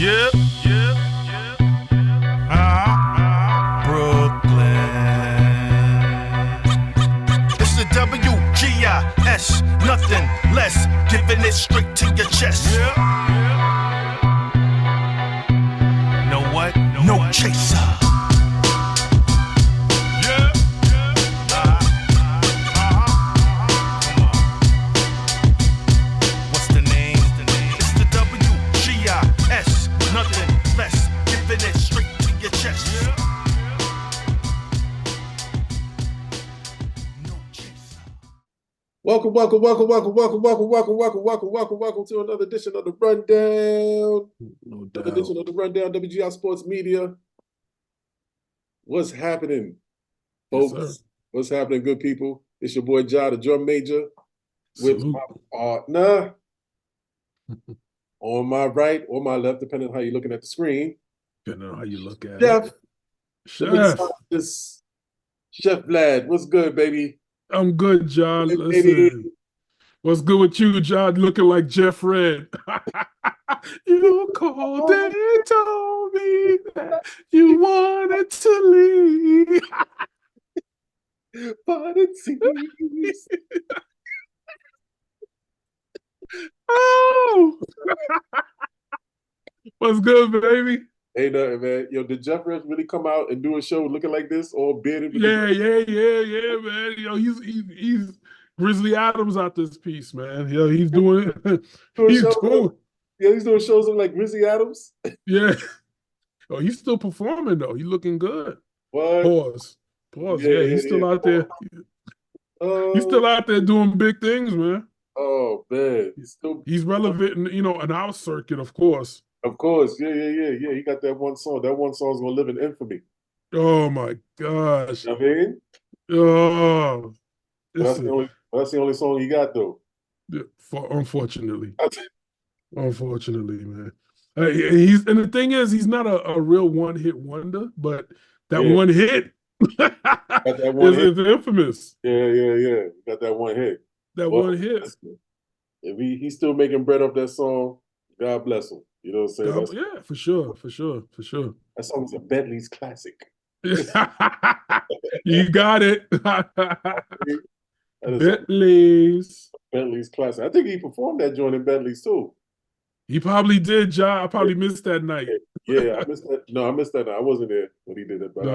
Yeah, yeah, yeah. Brooklyn. It's the WGIS, nothing less, giving it straight to your chest. Yeah, yeah. Know what? No chaser. Yeah, yeah. Come on. What's the name? It's the WGIS, nothing less, giving it straight to your chest. Yeah. No chaser. Welcome to another edition of the Rundown. No Another edition of the Rundown, WGI Sports Media. What's happening, Yes, folks? sir. What's happening, good people? It's your boy Ja, the drum major, with Salute. my partner on my right or my left, depending on how you're looking at the screen. Depending on how you look at Chef, it. the Chef, mixologist, Chef Vlad. What's good, baby? I'm good, John. Hey, Listen, baby. what's good with you, John? Looking like Jeff Red. You called and told me that you wanted to leave. But it seems Oh, what's good, baby? ain't nothing, man. Yo, did Jeff Reds really come out and do a show looking like this, all bearded? With the Yeah, man. He's Grizzly Adams out this piece, man. He's doing doing he's shows, doing yeah, he's doing shows of like Grizzly Adams. yeah. Oh, he's still performing though. He's looking good. What? Pause. Yeah, he's still out there. He's still out there doing big things, man. Oh man, He's relevant, in our circuit, of course. Of course, yeah. He got that one song. That one song's gonna live in infamy. Oh my gosh. You know what I mean? Oh, That's the only song he got though. unfortunately, man. And the thing is, he's not a real one-hit wonder, but that one hit Got that one hit. is infamous. Yeah. Got that one hit. That one hit. If he's still making bread off that song, God bless him. You know what I'm saying? Yeah, for sure. That song is a Bentley's classic. You got it. Bentley's classic. I think he performed that joint in Bentley's too. He probably did, John. I probably missed that night. Yeah, I missed that. No, I missed that night. I wasn't there when he did it, but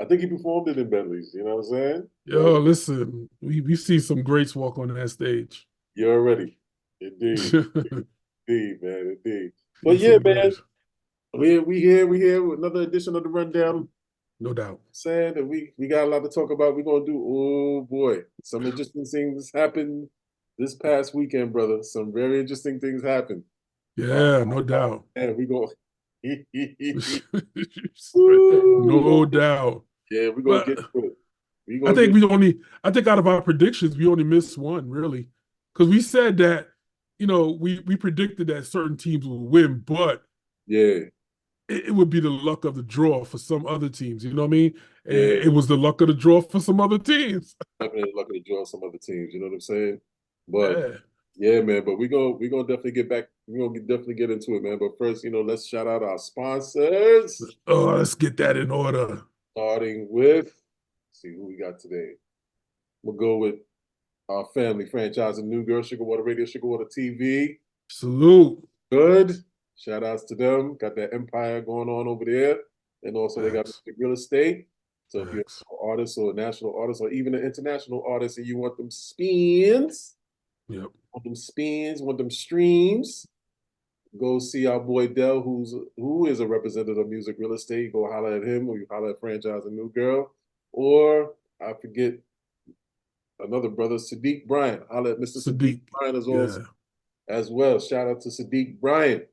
I think he performed it in Bentley's. You know what I'm saying? Yo, listen, we see some greats walk on that stage. You're already. Indeed. Indeed, man. Indeed. But yeah, man. We here with another edition of the Rundown. No doubt. Saying that we got a lot to talk about. We're gonna do, oh boy, some interesting things happened this past weekend, brother. Some very interesting things happened. Yeah, no doubt. And we go no doubt. Yeah, we're gonna get to it. I think out of our predictions, we only missed one, really. Because we said that, we predicted that certain teams would win, but yeah, it would be the luck of the draw for some other teams. You know what I mean? Yeah. It was the luck of the draw for some other teams. Definitely luck of the draw some other teams. You know what I'm saying? But yeah, man. But we gonna definitely get back. We're gonna definitely get into it, man. But first, let's shout out our sponsors. Oh, let's get that in order. Starting with, let's see who we got today. We'll go with our family franchise and New Girl, Sugar Water Radio, Sugar Water TV. Salute. Good. Shout outs to them. Got that empire going on over there. And also they got the real estate. So if you're an artist or a national artist or even an international artist and you want them spins, want them streams, go see our boy Dell, who is a representative of music real estate. Go holler at him, or you holler at Franchise and New Girl. Or I forget another brother, Sadiq Bryant. Holler at Mr. Sadiq Bryant as well. Shout out to Sadiq Bryant.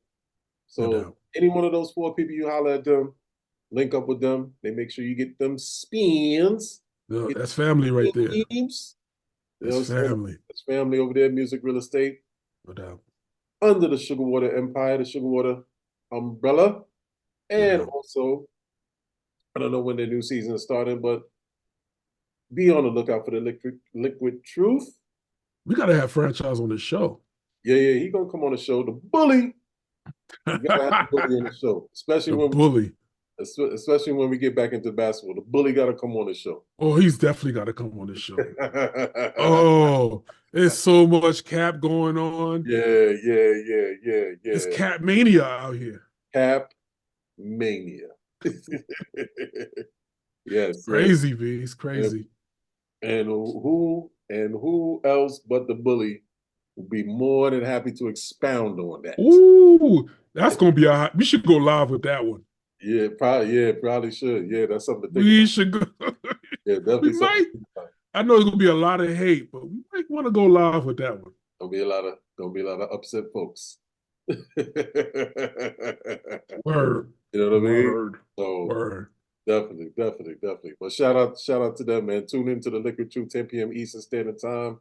So any one of those four people, you holler at them, link up with them. They make sure you get them spins. No, that's family right there. That's family. That's family over there, music real estate. No doubt. Under the Sugar Water Empire, the Sugar Water umbrella. And also, I don't know when the new season is starting, but be on the lookout for the Liquid Truth. We got to have Franchise on the show. Yeah, he going to come on the show. The bully You gotta have the bully on the show, The bully. especially when we get back into basketball. The bully gotta come on the show. Oh, he's definitely got to come on the show. Oh, there's so much cap going on. Yeah. It's cap mania out here. Cap mania. Yes. Crazy, B. It's crazy. And who else but the bully would be more than happy to expound on that? Ooh, that's gonna be we should go live with that one. Yeah, probably should. Yeah, that's something to think We about. should go. Yeah, definitely We something might. to think about. I know there's gonna be a lot of hate, but we might want to go live with that one. Gonna be a lot of upset folks. You Word. know what I mean? Word. So Word. definitely. But shout out to them, man. Tune into the Liquid Truth, 10 p.m. Eastern Standard Time.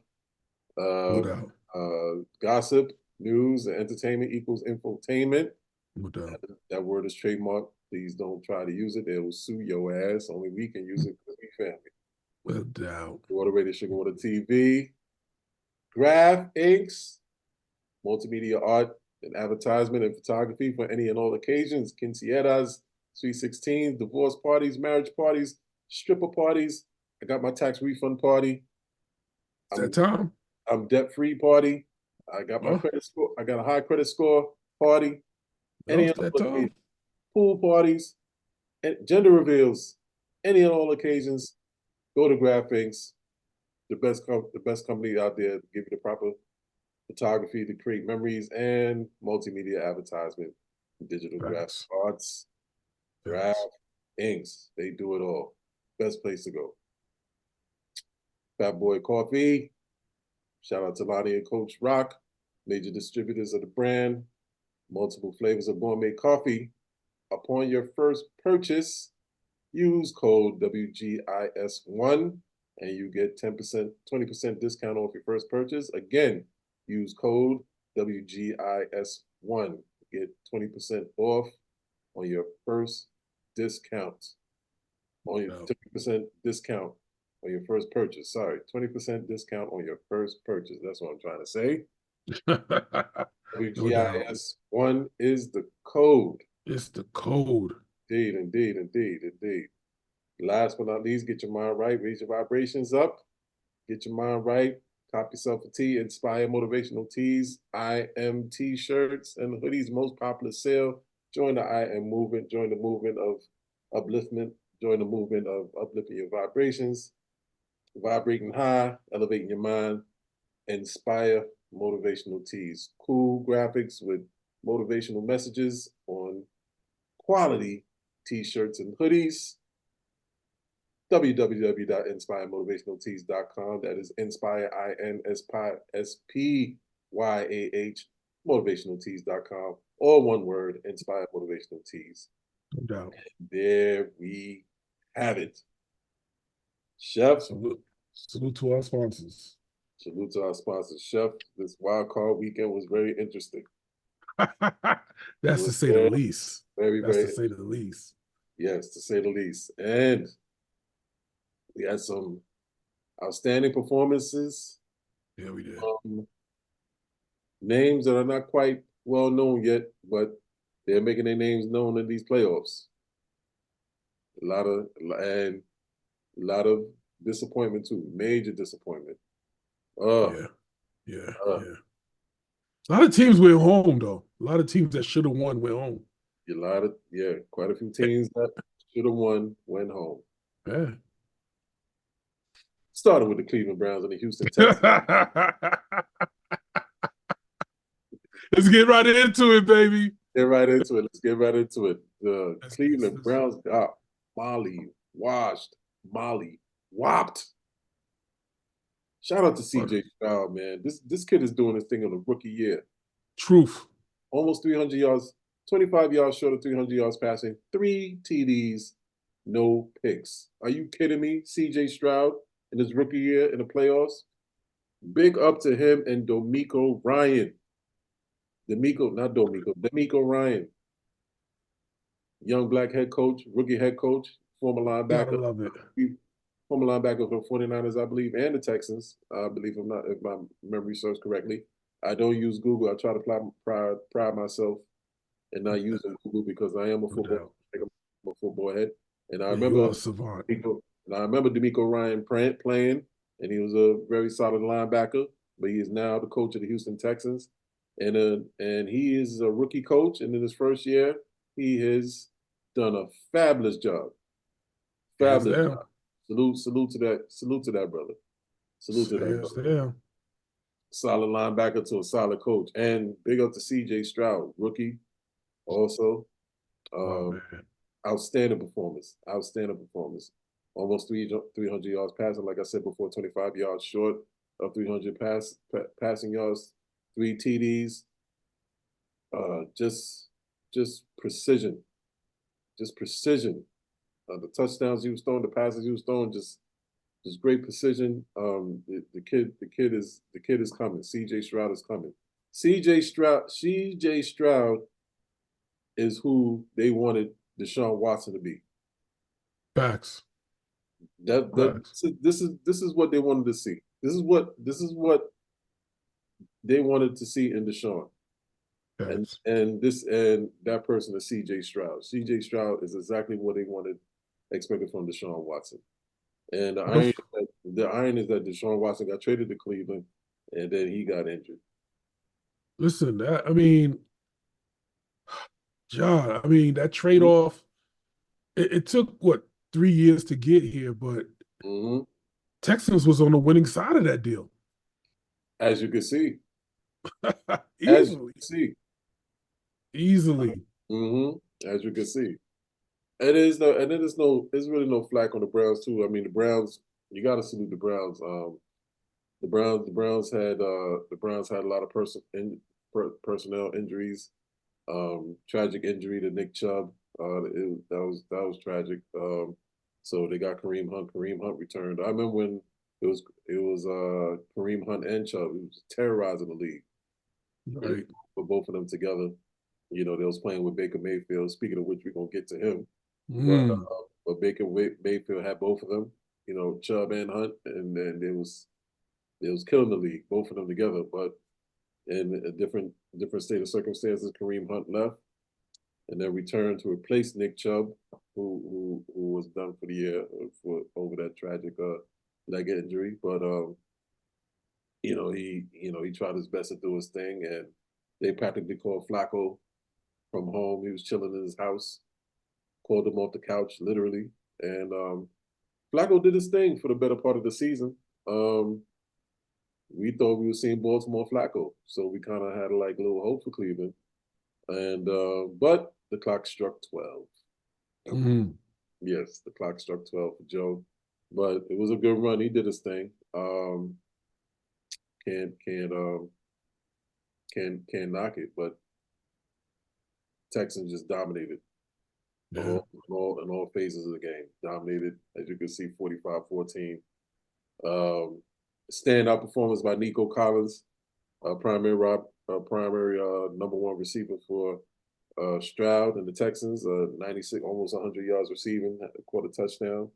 No doubt. Gossip, news, and entertainment equals infotainment. No doubt. That word is trademarked. Please don't try to use it. They will sue your ass. Only we can use it because we family. No doubt. Water Radio Sugar Water TV. Graph Inks. Multimedia art and advertisement and photography for any and all occasions. Quinceañeras, sweet 16s, divorce parties, marriage parties, stripper parties. I got my tax refund party. It's that time. I'm debt-free party. I got my credit score. I got a high credit score party. Any and all occasions. Pool parties, and gender reveals, any and all occasions. Go to Graphics, the best company out there to give you the proper photography to create memories and multimedia advertisement, digital graphics arts, graph inks. They do it all. Best place to go. Fat Boy Coffee. Shout out to Lonnie and Coach Rock, major distributors of the brand. Multiple flavors of gourmet coffee. Upon your first purchase, use code WGIS1 and you get 20% discount off your first purchase. Again, use code WGIS1. Get 20% off on your first discount. On your 20% discount on your first purchase. Sorry, 20% discount on your first purchase. That's what I'm trying to say. WGIS1 is the code. It's the code. Indeed. Last but not least, get your mind right, raise your vibrations up, get your mind right, cop yourself a tee, Inspire Motivational Tees, I Am T-shirts, and hoodies, most popular sale. Join the I Am movement, join the movement of upliftment, join the movement of uplifting your vibrations, vibrating high, elevating your mind. Inspire Motivational Tees. Cool graphics with motivational messages on quality t-shirts and hoodies. www.inspiremotivationaltees.com. That is Inspire, INSPYAH, motivationaltees.com. All one word, Inspire Motivational Tees. No doubt. And there we have it. Chef. Salute to our sponsors. Salute to our sponsors. Chef, this wild card weekend was very interesting. That's to say the least. That's to say the least. Yes, to say the least. And we had some outstanding performances. Yeah, we did. Names that are not quite well known yet, but they're making their names known in these playoffs. A lot of disappointment too. Major disappointment. Yeah. A lot of teams went home though. A lot of teams that should have won went home. Quite a few teams that should have won went home. Yeah. Started with the Cleveland Browns and the Houston Texans. Let's get right into it, baby. Let's get right into it. The Cleveland Browns got molly whopped. Shout out to CJ Stroud, man. This kid is doing this thing on a rookie year. Truth. Almost 300 yards, 25 yards short of 300 yards passing, 3 TDs, no picks. Are you kidding me? CJ Stroud in his rookie year in the playoffs. Big up to him and D'Amico Ryan. D'Amico Ryan. Young black head coach, rookie head coach, former linebacker. Gotta love it. Former linebacker for the 49ers, I believe, and the Texans. I believe if my memory serves correctly. I don't use Google. I try to pride myself and not using Google because I am a No doubt. football head. And I Yeah, you remember are a savant. D'Amico Ryan playing, and he was a very solid linebacker. But he is now the coach of the Houston Texans, and he is a rookie coach. And in his first year, he has done a fabulous job. Hands Fabulous down. job. Salute to that brother. Salute to that Hands brother. down. Solid linebacker to a solid coach. And big up to CJ Stroud, rookie also. Oh Um, man. outstanding performance. Outstanding performance. Almost 300 yards passing, like I said before, 25 yards short of 300 passing yards, 3 TDs. Just precision. Just precision. The touchdowns he was throwing, the passes he was throwing, just great precision. The kid is coming. CJ Stroud is coming. CJ Stroud is who they wanted Deshaun Watson to be. Facts. Facts. This is what they wanted to see. This is what they wanted to see in Deshaun. Facts. And that person is CJ Stroud. CJ Stroud is exactly what they expected from Deshaun Watson. And the iron is that Deshaun Watson got traded to Cleveland, and then he got injured. Listen, I mean, John, I mean, that trade-off, it took, what, 3 years to get here, but Mm-hmm. Texans was on the winning side of that deal. As you can see. As you Easily. can see. Easily. Mm-hmm. As you can see. There's really no flack on the Browns too. I mean, the Browns, you got to salute the Browns. The Browns had a lot of personnel injuries. Tragic injury to Nick Chubb. That was tragic. So they got Kareem Hunt. Kareem Hunt returned. I remember when it was Kareem Hunt and Chubb. It was terrorizing the league. Right. For both of them together. You know, they was playing with Baker Mayfield. Speaking of which, we're gonna get to him. But Baker Mayfield had both of them. You know, Chubb and Hunt, and then it was killing the league, both of them together. But in a different state of circumstances, Kareem Hunt left, and then returned to replace Nick Chubb, who was done for the year over that tragic leg injury. But he tried his best to do his thing, and they practically called Flacco from home. He was chilling in his house, called him off the couch, literally. And Flacco did his thing for the better part of the season. We thought we were seeing Baltimore Flacco, so we kind of had like a little hope for Cleveland. And but the clock struck 12. Yes, the clock struck 12 for Joe, but it was a good run. He did his thing. Can't knock it, but Texans just dominated. Yeah. In all phases of the game. Dominated, as you can see, 45-14. Standout performance by Nico Collins, primary number one receiver for Stroud and the Texans. 96, almost 100 yards receiving, caught a touchdown.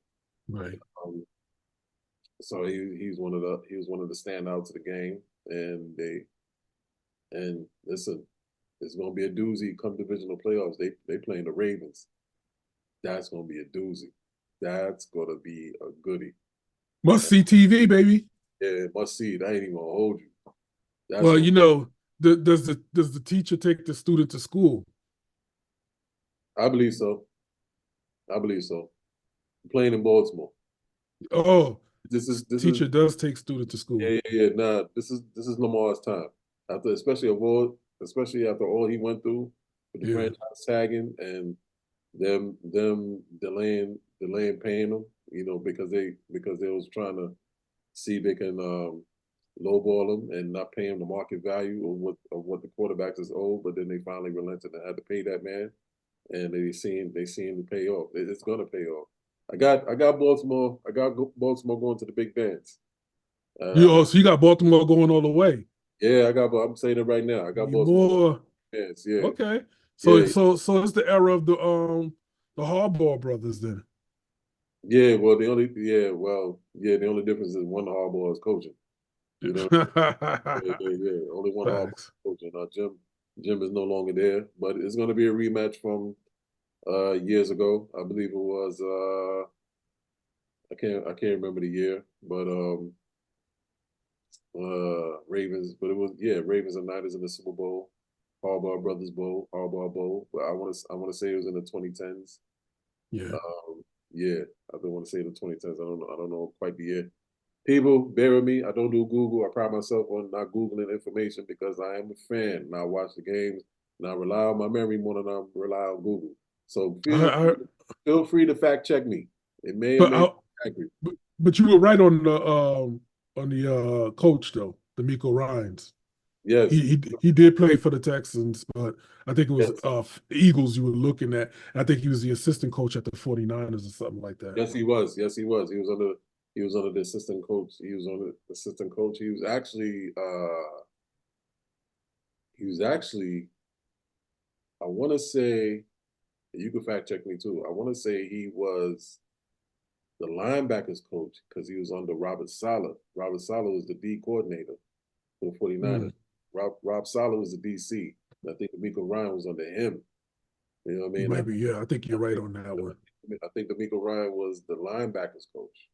Right. So he was one of the standouts of the game, and listen, it's going to be a doozy come divisional playoffs. They playing the Ravens. That's going to be a doozy. That's going to be a goodie. Must see TV, baby. Yeah, must see. That ain't even gonna hold you. Well, you know, does the teacher take the student to school? I believe so. Playing in Baltimore. Oh, this teacher does take student to school. Yeah. Nah, this is Lamar's time. Especially after all he went through with the franchise tagging and them delaying paying him, you know, because they was trying to see if they can lowball him and not pay him the market value of what the quarterbacks is owed, but then they finally relented and had to pay that man, and they seen the pay off. It's gonna pay off. I got Baltimore. I got Baltimore going to the big dance. So you got Baltimore going all the way. Yeah, I'm saying it right now. I got Baltimore. Yes, yeah. Okay. So it's the era of the Harbaugh brothers then. Yeah, well, the only difference is one Harbaugh is coaching. You know, yeah. Only one Harbaugh is coaching. Jim is no longer there, but it's going to be a rematch from years ago. I believe it was I can't remember the year, but Ravens, but it was Ravens and Niners in the Super Bowl, Harbaugh Bowl. But I want to say it was in the 2010s. Yeah. Yeah, I don't want to say the 2010s. I don't know quite the year. People, bear with me. I don't do Google. I pride myself on not Googling information because I am a fan and I watch the games and I rely on my memory more than I rely on Google. So I, feel free to fact check me. It may or but may not I, be accurate. but you were right on the coach though, D'Amico Ryans. Yes, He did play for the Texans, but I think it was yes, Eagles you were looking at. I think he was the assistant coach at the 49ers or something like that. yes. He was. Yes, he was. He was under the assistant coach. He was on the assistant coach. He was actually I want to say you can fact check me too. I want to say he was the linebackers coach because he was under Robert Saleh. Robert Saleh was the D coordinator for the 49ers. Mm, Rob Saleh was the DC. I think D'Amico Ryan was under him. You know what I mean? maybe, yeah, I think I you're right think, on that one. I think D'Amico Ryan was the linebackers coach.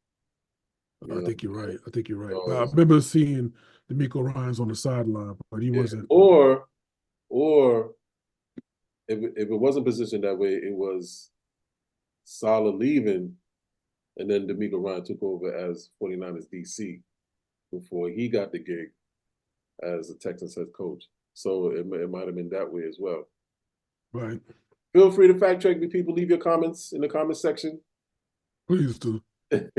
You I know, think you're right. I think you're right. But I so, remember seeing D'Amico Ryans on the sideline, but he yeah. wasn't. Or if it wasn't positioned that way, it was Saleh leaving, and then D'Amico Ryan took over as 49ers DC before he got the gig as the Texans head coach. So it might have been that way as well. Right. Feel free to fact check me, people. Leave your comments in the comment section. Please do. You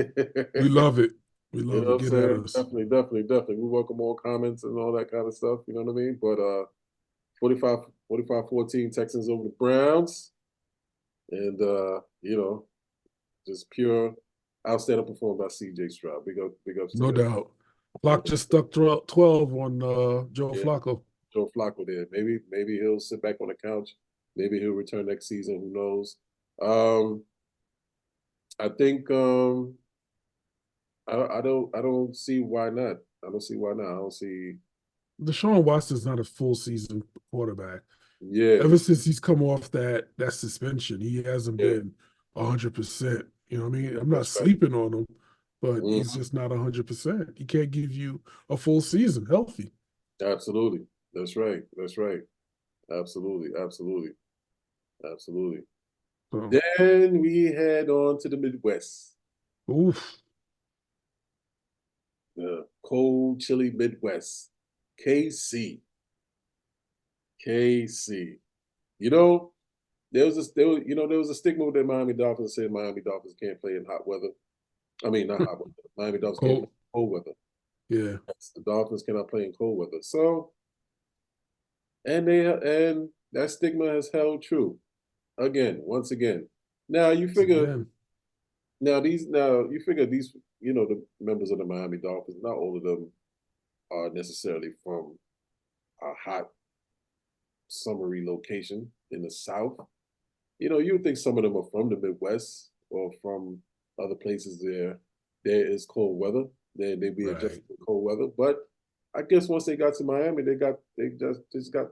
We love it. We know love what it. I'm Get at saying? us. Definitely. We welcome all comments and all that kind of stuff. You know what I mean? But 45-14 Texans over the Browns. And just pure outstanding performance by CJ Stroud. Big ups to No him. doubt. Flock just stuck 12 on Joe Yeah, Flacco. Joe Flacco there. Maybe he'll sit back on the couch. Maybe he'll return next season. Who knows? I think I don't see why not. I don't see why not. I don't see. Deshaun Watson's not a full season quarterback. Yeah, Ever since he's come off that suspension, he hasn't yeah, been 100%. You know what I mean? I'm not that's right. sleeping on him, but he's Mhm. just not 100%. He can't give you a full season healthy. Absolutely. That's right. That's right. Absolutely. So, Then we head on to the Midwest. oof. The cold, chilly Midwest. KC. KC. You know, there was a stigma with the Miami Dolphins saying Miami Dolphins can't play in hot weather. I mean, not hot weather. Miami Dolphins can't play Cold. in cold weather. Yeah. Yes, the Dolphins cannot play in cold weather. So, and that stigma has held true once again. Now you figure Again. these the members of the Miami Dolphins, not all of them are necessarily from a hot summery location in the South. You would think some of them are from the Midwest or from other places there is cold weather. They be Right. adjusted to cold weather. But I guess once they got to Miami, they just got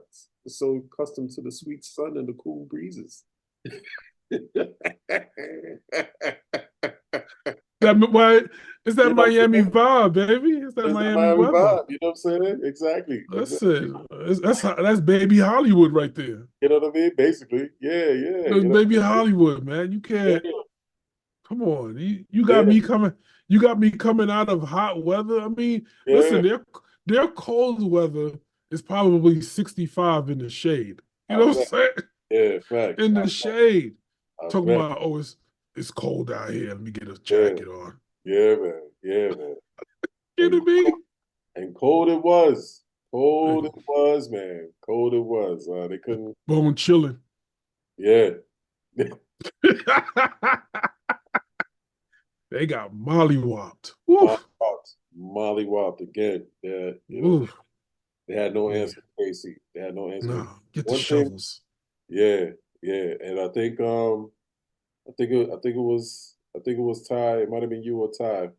so accustomed to the sweet sun and the cool breezes. Why it's that You know what I'm Miami saying? vibe, baby. It's that It's the Miami Miami weather. vibe. You know what I'm saying? Exactly. That's it. That's baby Hollywood right there. You know what I mean? Basically. Yeah. That's You know baby what I mean? Hollywood, man. You can't. Yeah. Come on, you got Yeah. me coming. You got me coming out of hot weather. I mean, Yeah. listen, their cold weather is probably 65 in the shade. You I know what I'm bet. saying? Yeah, facts. In the shade. I Talking bet. about, oh, it's cold out here. Let me get a Yeah. jacket on. Yeah, man. Yeah, man. And Kidding me? and cold it was. Cold it was, man. Cold it was. They couldn't. Bone chilling. Yeah. They got mollywopped. Molly Woof. Wopped. Molly Wopped again. Yeah. Woof. They had no Yeah. answer for Casey. They had no answer. No, get the One thing. shovels. Yeah. Yeah. And I think it was Ty. It might have been you or Ty.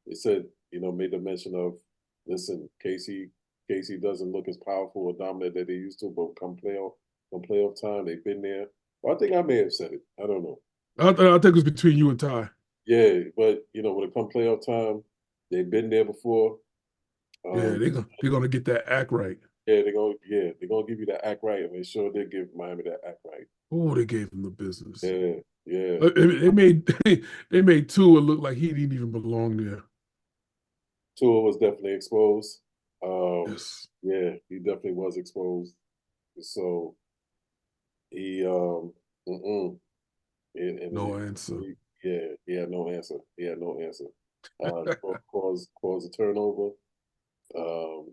It said, made the mention of, listen, Casey KC doesn't look as powerful or dominant that they used to, but come playoff time, they've been there. Well, I think I may have said it. I don't know. I think it was between you and Ty. Yeah, but when it come playoff time, they've been there before. Yeah, they're gonna get that act right. Yeah, they're gonna give you that act right, and they sure did give Miami that act right. Oh, they gave him the business. Yeah, yeah. They made they made Tua look like he didn't even belong there. Tua was definitely exposed. Yes. Yeah, he definitely was exposed. So he and No answer. he had no answer. He had no answer. Caused a turnover.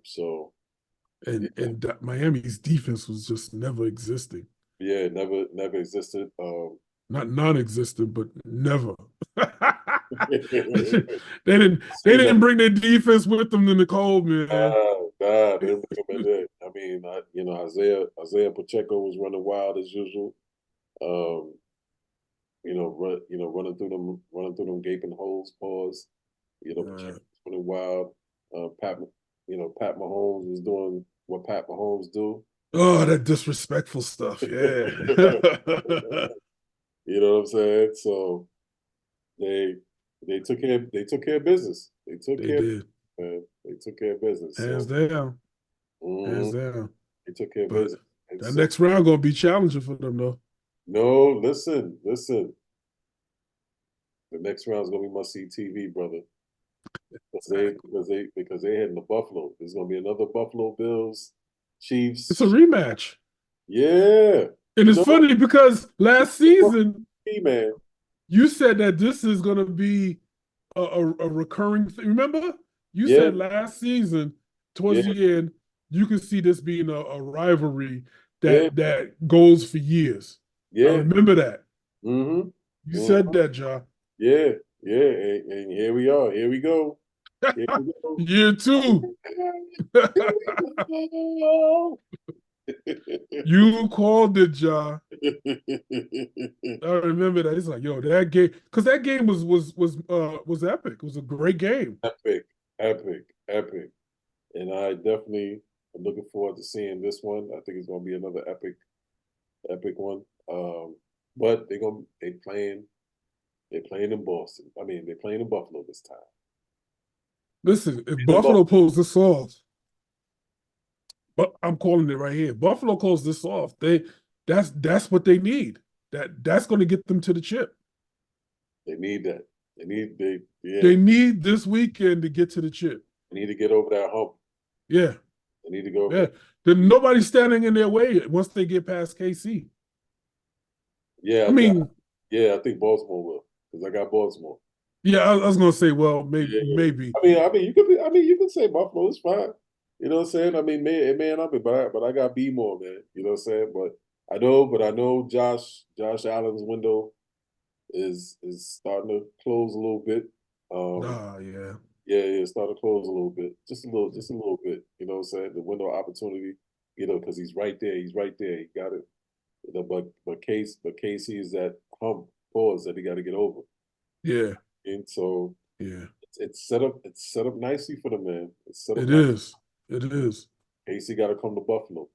So And Miami's defense was just never existing. yeah, never existed. Not non-existent, but never. they They didn't bring their defense with them in the cold, man. Nah, they didn't bring them in there. I mean, Isaiah Pacheco was running wild as usual. Running through them gaping holes, pause. Pacheco was running wild. Pat Mahomes was doing what Pat Mahomes do. Oh, that disrespectful stuff. Yeah. You know what I'm saying? So they took care of business. They took care of business. Hands so, down. Hands down. They took care of But business. that next round gonna be challenging for them though. No, listen. The next round is gonna be must-see TV, brother. Because they heading to Buffalo. There's gonna be another Buffalo Bills, Chiefs. It's a rematch. Yeah. And it's funny because last season, man, you said that this is gonna be a recurring thing. Remember? You said last season, towards the end, you could see this being a rivalry that goes for years. Yeah. I remember that. Mm-hmm. You said that, Ja. Yeah. And here we are. Here we go. Year 2. You called it, Ja. I remember that. It's like, yo, that game, because that game was epic. It was a great game. Epic. And I definitely am looking forward to seeing this one. I think it's going to be another epic one. But they playing in Boston. I mean, they're playing in Buffalo this time. Listen, if Buffalo pulls this off, but I'm calling it right here. Buffalo pulls this off. That's what they need. That's going to get them to the chip. They need that. They need this weekend to get to the chip. They need to get over that hump. Yeah. They need to go. Yeah. Then nobody's standing in their way once they get past KC. Yeah. I think Baltimore will, because I got Baltimore. Yeah, I was gonna say, well, maybe. I mean, you could say Buffalo is fine. You know what I'm saying? I mean, it may not be, but I got B more, man. You know what I'm saying? But I know Josh Allen's window is starting to close a little bit. Yeah. Yeah, starting to close a little bit, just a little bit. You know what I'm saying? The window of opportunity, because he's right there. He got it. But Casey is that hump pause that he got to get over. Yeah. And so it's set up nicely for the man. It is. KC got to come to Buffalo.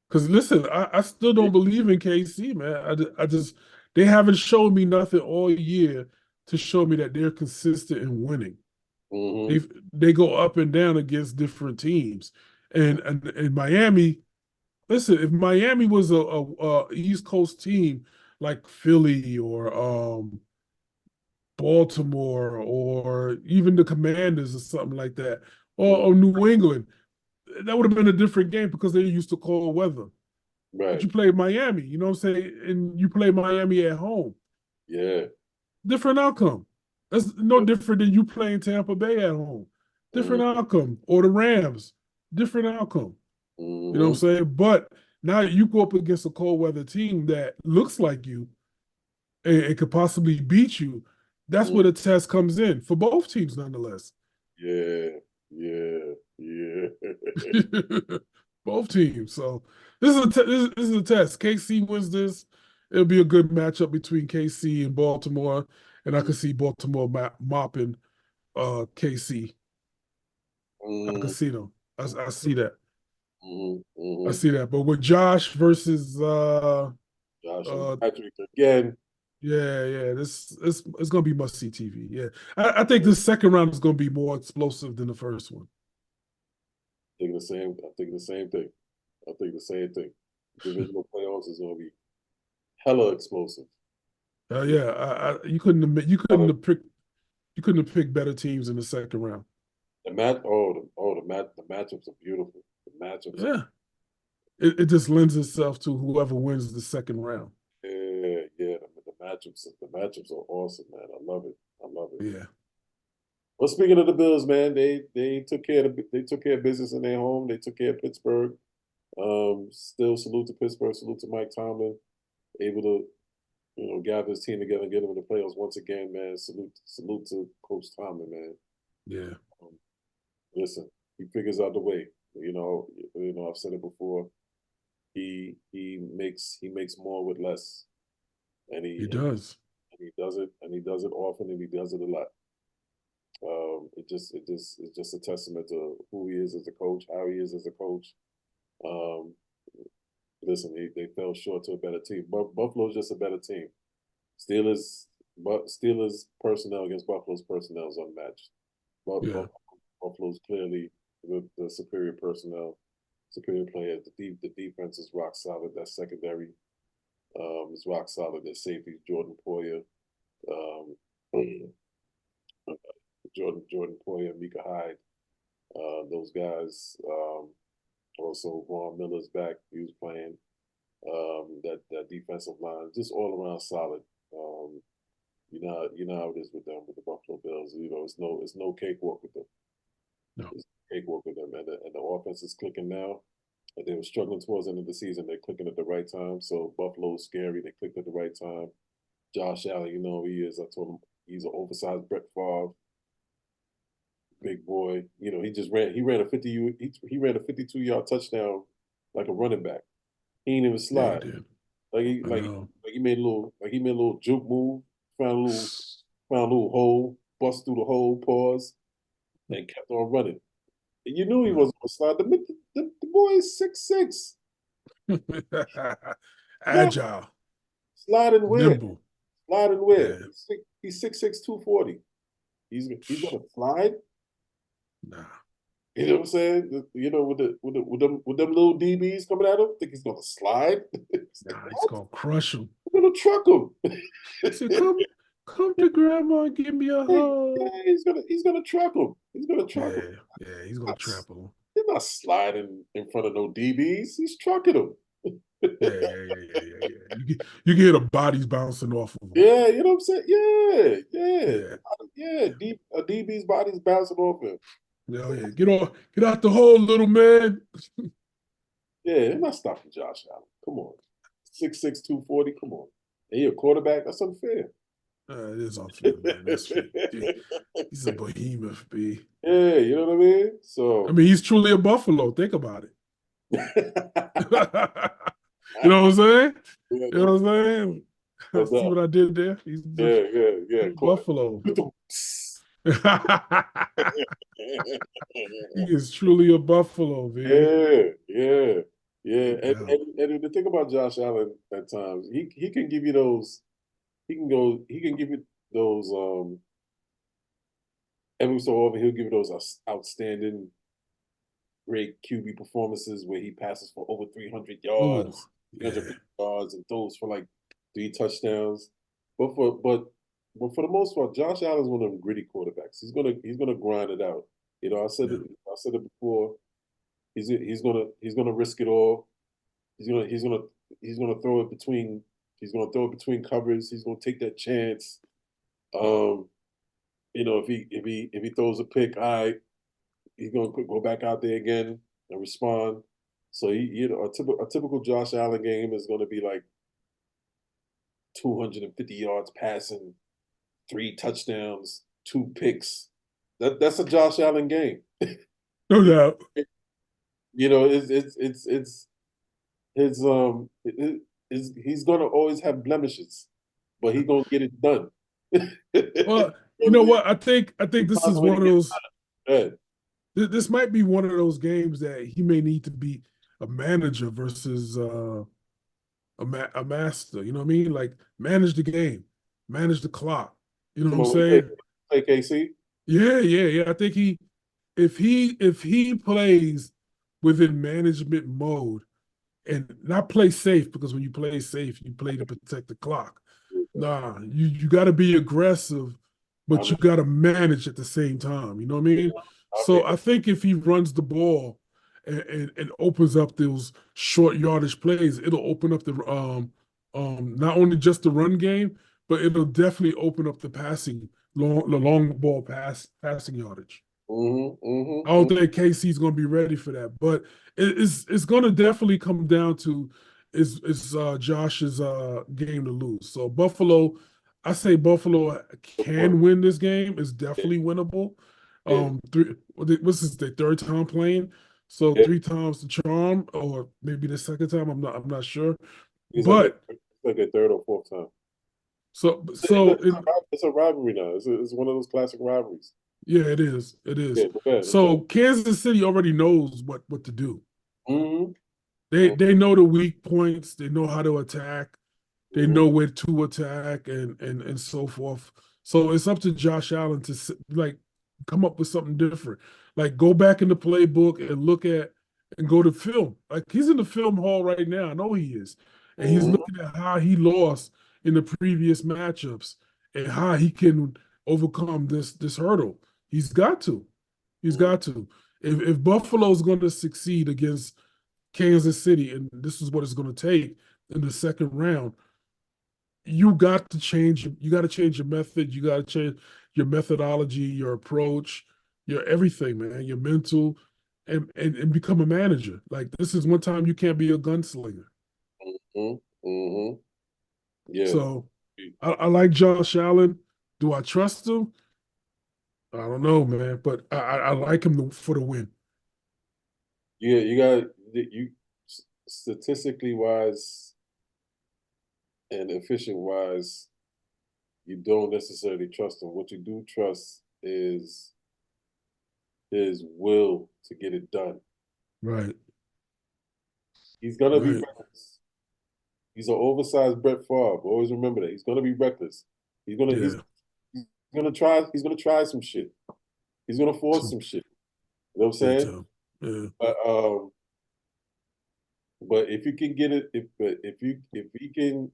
Because listen, I still don't believe in KC, man. I just they haven't shown me nothing all year to show me that they're consistent in winning. Mm-hmm. They go up and down against different teams, and Miami. Listen, if Miami was a East Coast team like Philly or Baltimore or even the Commanders or something like that, or New England, that would have been a different game because they're used to cold weather. Right. But you play Miami, you know what I'm saying? And you play Miami at home. Yeah. Different outcome. That's no different than you playing Tampa Bay at home. Different outcome. Or the Rams. Different outcome. You know what I'm saying? But now you go up against a cold weather team that looks like you and it could possibly beat you. That's where the test comes in for both teams, nonetheless. Yeah. Both teams. So this is a test. KC wins this. It'll be a good matchup between KC and Baltimore, and I can see Baltimore mopping KC. I can see them. I see that. I Mm-hmm. see that. But with Josh versus Josh and Patrick again. yeah, this it's gonna be must see TV. Yeah, I think the second round is gonna be more explosive than the first one. I think the same. I think the same thing. I think the same thing. Divisional playoffs is going to be hella explosive. Yeah, you couldn't have picked better teams in the second round. The matchups are beautiful. The matchups are Yeah, it just lends itself to whoever wins the second round. yeah. The matchups are awesome, man. I love it. I love it. Yeah, Well, speaking of the Bills, man, they took care of business in their home. They took care of Pittsburgh. Still salute to Pittsburgh. Salute to Mike Tomlin, able to gather his team together and get them in the playoffs once again, man. Salute to Coach Tomlin, man. yeah, Um, Listen, he figures out the way. I've said it before. He makes more with less, and he does. he does it often, and he does it a lot. It's just a testament to who he is as a coach, how he is as a coach. Um, Listen, they fell short to a better team. But Buffalo's just a better team. Steelers personnel against Buffalo's personnel is unmatched. Yeah, Buffalo's clearly the superior personnel, superior players. The defense is rock solid. That secondary is rock solid. Their safety, Jordan Poyer, um, Jordan Poyer, Mika Hyde. Those guys. Also, Vaughn Miller's back. He was playing. That defensive line, just all around solid. You know how it is with them, with the Buffalo Bills. It's no cakewalk with them. no, It's no cakewalk with them, and the offense is clicking now. And they were struggling towards the end of the season. They're clicking at the right time. So Buffalo's scary. They clicked at the right time. Josh Allen, he is. I told him he's an oversized Brett Favre, big boy. He just ran. He ran a 52-yard touchdown like a running back. He ain't even yeah, he slide. did. Like he I like know. like he made a little juke move, found a little hole, bust through the hole, pause, and kept on running. And you knew he wasn't gonna slide. The boy is 6'6". Agile, Sliding where? nimble. Sliding where? Yeah, He's 6'6", 240. He's gonna slide. nah, You know what I'm saying? With them little DBs coming at him, think he's gonna slide? It's like, nah, he's what? gonna crush him. We're gonna truck him. He said, come to grandma and give me a hug. Yeah, he's gonna truck him. He's gonna truck him. Yeah, he's gonna trample him. He's not sliding in front of no DBs. He's trucking them. Yeah. You get a bodies bouncing off of him. Yeah, you know what I'm saying? Yeah. Yeah. Yeah, a DB's body's bouncing off him. Yeah. Get out the hole, little man. Yeah, they're not stopping Josh Allen. Come on. 6'6", 240, come on. And you're a quarterback? That's unfair. It is unfair, man. That's true. He's a behemoth, B. Yeah, you know what I mean? So I mean, he's truly a buffalo. Think about it. You know what I'm saying? You know what I'm saying? See what I did there? He's yeah. buffalo. He is truly a buffalo, man. Yeah. And the thing about Josh Allen at times, he can give you those. He can give you those. Every so often, he'll give you those outstanding, great QB performances where he passes for over 300 Ooh, yards, yeah. 350 yards, and throws for like 3 touchdowns. But for the most part, Josh Allen's one of them gritty quarterbacks. He's gonna grind it out. I said it before. He's gonna risk it all. He's gonna throw it between. He's gonna throw it between covers. He's gonna take that chance. If he throws a pick, all right, he's gonna go back out there again and respond. So a typical Josh Allen game is gonna be like 250 yards passing, 3 touchdowns, 2 picks. That's a Josh Allen game. No doubt. It's he's gonna always have blemishes, but he's gonna get it done. Well, you know what? I think this is one of those. this might be one of those games that he may need to be a manager versus a master. You know what I mean? Like manage the game, manage the clock. You know what I'm Come on, saying? play KC. Yeah. I think if he plays within management mode and not play safe, because when you play safe, you play to protect the clock. Nah, you got to be aggressive, but you got to manage at the same time. You know what I mean? So I think if he runs the ball and opens up those short yardage plays, it'll open up not only just the run game, but it'll definitely open up the long ball passing yardage. I don't think KC's going to be ready for that, but it's going to definitely come down to is Josh's game to lose. So Buffalo, I say Buffalo can win this game. It's definitely winnable. What's this? The third time playing, so 3 times the charm, or maybe the second time. I'm not sure, He's but like a third or fourth time. It's a rivalry now. It's one of those classic rivalries. Yeah, it is. It is. Yeah, so Kansas City already knows what to do. Mm-hmm. They know the weak points. They know how to attack. They know where to attack and so forth. So it's up to Josh Allen to like come up with something different. Like go back in the playbook and look at and go to film. Like he's in the film hall right now. I know he is, and he's looking at how he lost in the previous matchups and how he can overcome this hurdle. He's got to. He's got to. If Buffalo's going to succeed against Kansas City, and this is what it's going to take in the second round, you got to change. You got to change your method. You got to change your methodology, your approach, your everything, man. Your mental, and become a manager. Like this is one time you can't be a gunslinger. Yeah. So I like Josh Allen. Do I trust him? I don't know, man, but I like him for the win. Yeah, you statistically wise and efficient wise, you don't necessarily trust him. What you do trust is his will to get it done. Right. He's gonna be reckless. He's an oversized Brett Favre. Always remember that. He's gonna be reckless. He's gonna try some shit. He's gonna force some shit. You know what I'm saying? Yeah. But if you can get it, if he can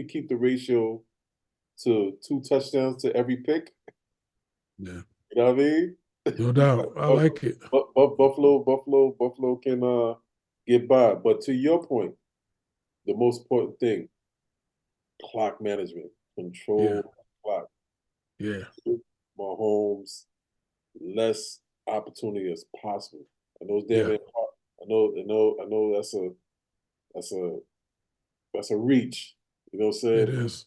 keep the ratio to 2 touchdowns to every pick, Yeah. you know what I mean? No doubt. I like it. Buffalo can get by. But to your point, the most important thing, clock management, control clock. Yeah. Mahomes, less opportunity as possible. I know it's damn Yeah. I know that's a reach. You know what I'm saying? It is.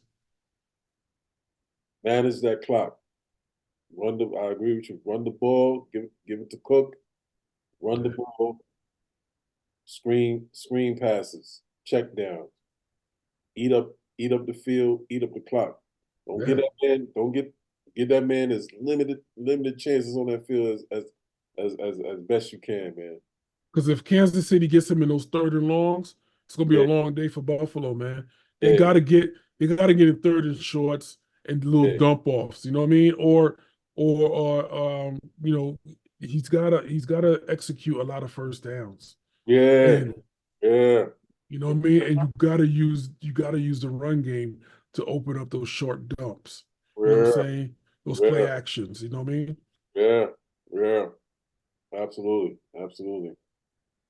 Manage that clock. I agree with you. Run the ball, give it to Cook, run the ball, screen passes, check down, eat up the field, eat up the clock. Don't get that man, don't get that man as limited chances on that field as best you can, man. Because if Kansas City gets him in those third and longs, it's gonna be a long day for Buffalo, man. They gotta get in third and shorts and little dump offs. You know what I mean? Or he's gotta execute a lot of first downs. And you know what I mean? And you gotta use the run game to open up those short dumps. You know what I'm saying? Those play actions. You know what I mean? Yeah. Absolutely.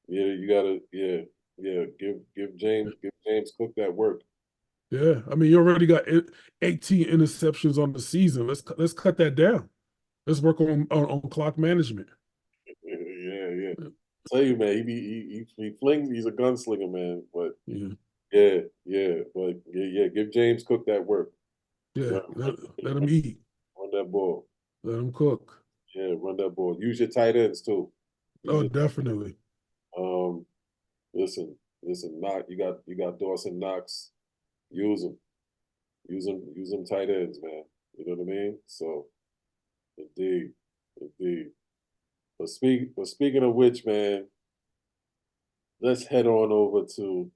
Yeah, you gotta. Yeah. Give James Cook that work. Yeah, I mean, you already got 18 interceptions on the season. Let's cut that down. Let's work on clock management. Yeah. Tell you, man, he flings. He's a gunslinger, man. But give James Cook that work. Yeah, let him eat. Run that ball. Let him cook. Yeah, run that ball. Use your tight ends too. Definitely. Listen. Knox. You got Dawson Knox. Use them tight ends, man. You know what I mean? So, indeed. But speaking of which, man, let's head on over to.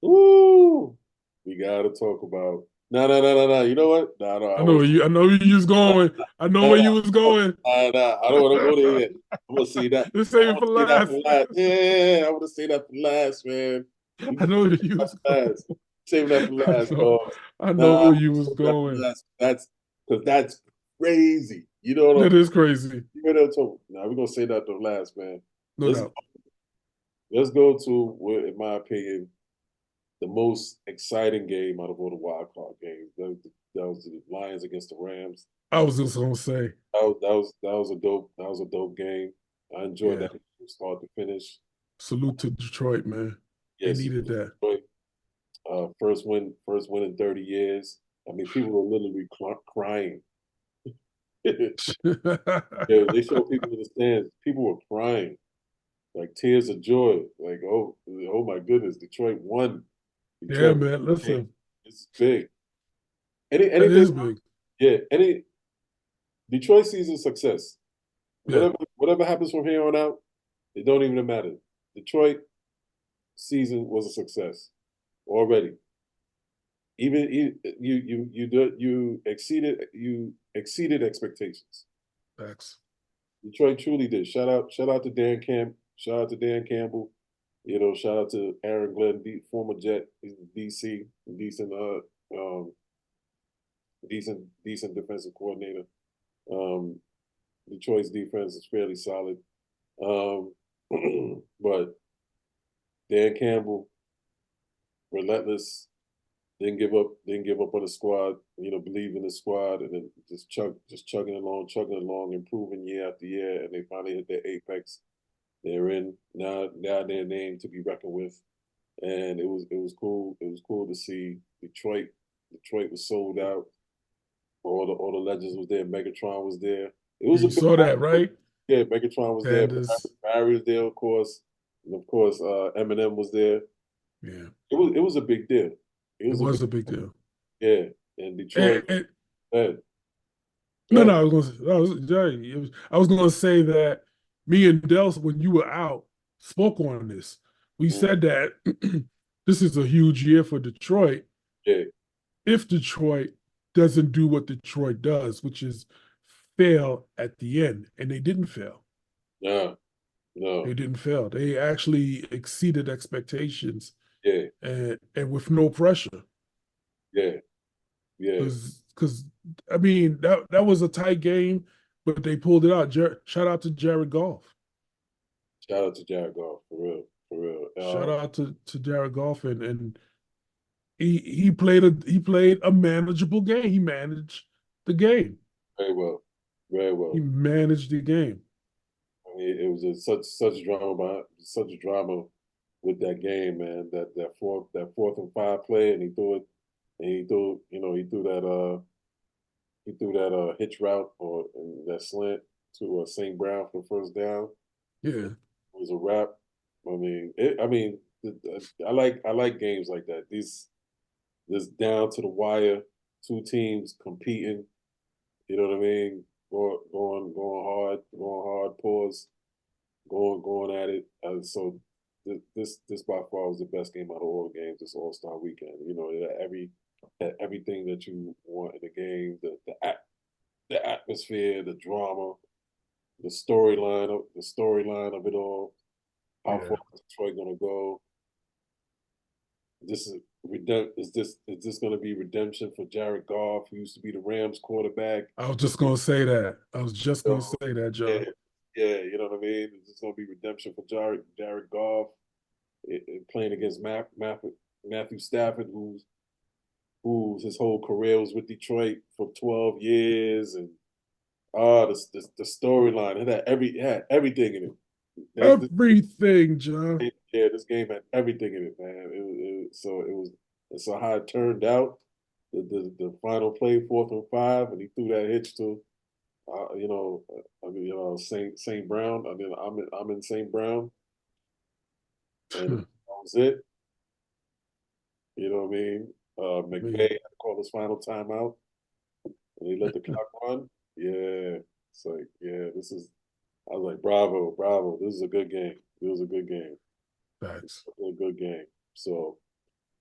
Woo! We gotta talk about. No. You know what? No. I know where you. I know where you was going. I know where you was going. I don't want to go there yet. I want to see that. Let's I save it want for to say that last. for last. Yeah, I want to say that for last, man. I know where you That was for going. last. Save that for last, dog. I know Nah, where you was save that for going. last. That's because that's crazy. You know what That I'm. is crazy. You know what I'm talking. Now we're gonna say that for last, man. No Let's doubt. let's go to what, in my opinion, the most exciting game out of all the wild card games. That was the Lions against the Rams. I was just gonna say, That was a dope game. I enjoyed yeah. that from start to finish. Salute to Detroit, man. They Yes, needed that. first win in 30 years. I mean, people were literally crying. Yeah, they showed people in the stands. People were crying, like tears of joy. Like, oh my goodness, Detroit won. Yeah, Detroit, man. hey, Listen, this is big. that Anything, is big. yeah. Any Detroit season success. Yeah. Whatever happens from here on out, it don't even matter. Detroit season was a success already. Even you exceeded expectations. Facts. Detroit truly did. Shout out to Dan Camp. Shout out to Dan Campbell. You know, shout out to Aaron Glenn, former Jet, he's DC, um, decent defensive coordinator. Um, Detroit's defense is fairly solid. Um, but Dan Campbell, relentless, didn't give up on the squad, you know, believe in the squad and then just chugging along, improving year after year, and they finally hit their apex. They're in now they're named to be reckoned with. And it was cool. It was cool to see Detroit. Detroit was sold out. All the legends was there. Megatron was there. It was a You big saw that, right? yeah, Megatron was there. Candace. Barry was there, of course. And of course, Eminem was there. Yeah. It was a big deal. It It was a big was a big deal. yeah. And Detroit, And man, no, man, no, I was gonna say that me and Dels, when you were out, spoke on this. We mm, said that this is a huge year for Detroit yeah, if Detroit doesn't do what Detroit does, which is fail at the end. And they didn't fail. no, They no, didn't fail. They actually exceeded expectations yeah, and with no pressure. yeah, yeah. Because I mean that was a tight game, but they pulled it out. Shout out to Jared Goff. Shout out to Jared Goff for real, for real. Shout out to Jared Goff and he played a manageable game. He managed the game. Very well, very He well. managed the game. I mean, it was such drama such drama with that game, man. That fourth and five play, and he threw it, and he threw that hitch route or that slant to St. Brown for the first down. Yeah. It was a wrap. I like games like that. This down to the wire, two teams competing. You know what I mean? Going hard, pause, going at it. So this by far was the best game out of all the games this All Star weekend. You know, it had everything that you want in the game, the atmosphere, the drama, the storyline of it all. How Yeah. far is Detroit gonna go? This is is this going to be redemption for Jared Goff, who used to be the Rams quarterback? I was just gonna say that. I was just gonna So, say that, yeah, John. yeah, you know what I mean. Is this going to be redemption for Jared Goff playing against Matthew Stafford, whose his whole career was with Detroit for 12 years, and the storyline it had everything in it. Everything, John. Yeah, this game had everything in it, man. And so how it turned out, the final play, 4th and 5, and he threw that hitch to, Saint Brown. I mean, I'm in Saint Brown, and that was it. You know what I mean? McVay Man, had to call his final timeout, and he let the clock run. Yeah, it's like, yeah, I was like, bravo, bravo. This is a good game. It was a good game. Facts. A good game. So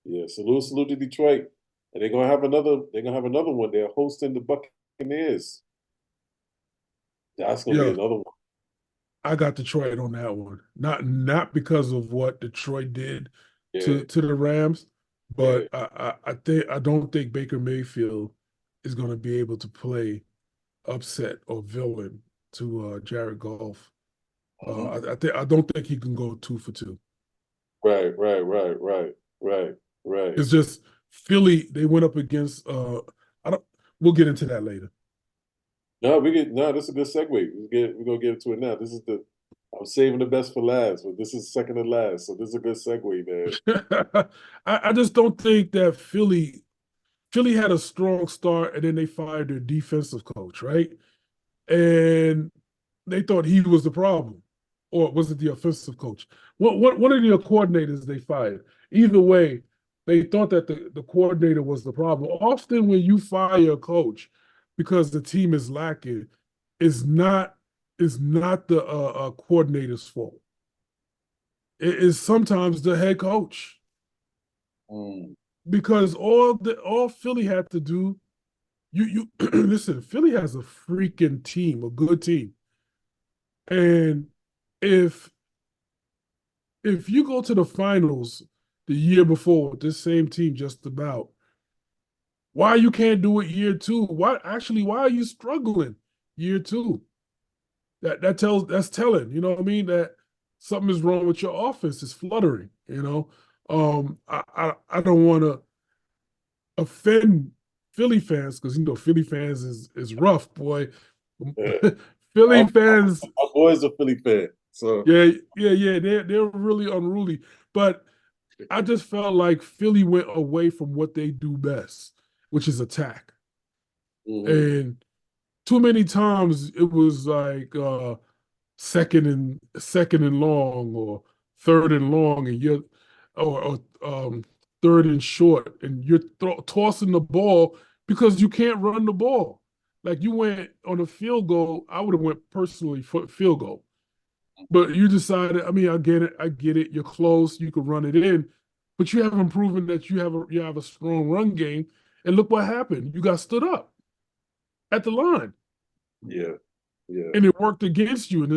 yeah, salute to Detroit. And they're gonna have another one. They're hosting the Buccaneers. That's gonna be Yeah, another one. I got Detroit on that one. Not because of what Detroit did Yeah, to the Rams, yeah. but I don't think Baker Mayfield is going to be able to play upset or villain to Jared Goff. Mhm. I don't think he can go 2 for 2. Right. It's just Philly. They went up against. I don't. We'll get into that later. No, this is a good segue. We're gonna get into it now. This is the I'm saving the best for last, but this is second to last. So this is a good segue, man. I just don't think that Philly had a strong start and then they fired their defensive coach, right? And they thought he was the problem, or was it the offensive coach? One of the coordinators they fired. Either way, they thought that the coordinator was the problem. Often, when you fire a coach because the team is lacking, is not the coordinator's fault. It is sometimes the head coach Mm, because all Philly had to do. You listen. Philly has a freaking team, a good team, and if you go to the finals the year before with this same team, just about, why you can't do it year two? Why are you struggling year two? That's telling. You know what I mean? That something is wrong with your offense. It's fluttering. I don't want to offend Philly fans because Philly fans is rough, boy. yeah. Philly Our, fans, our boy's a Philly fan, so yeah, they're really unruly. But I just felt like Philly went away from what they do best, which is attack. mhm. And too many times it was like second and long, or third and long, and you're or third and short, and you're tossing the ball because you can't run the ball. Like you went on a field goal, I would have went personally for field goal, but you decided. I mean, I get it. You're close, you can run it in, but you haven't proven that you have a strong run game. And look what happened. You got stood up at the line Yeah, yeah. and it worked against you. And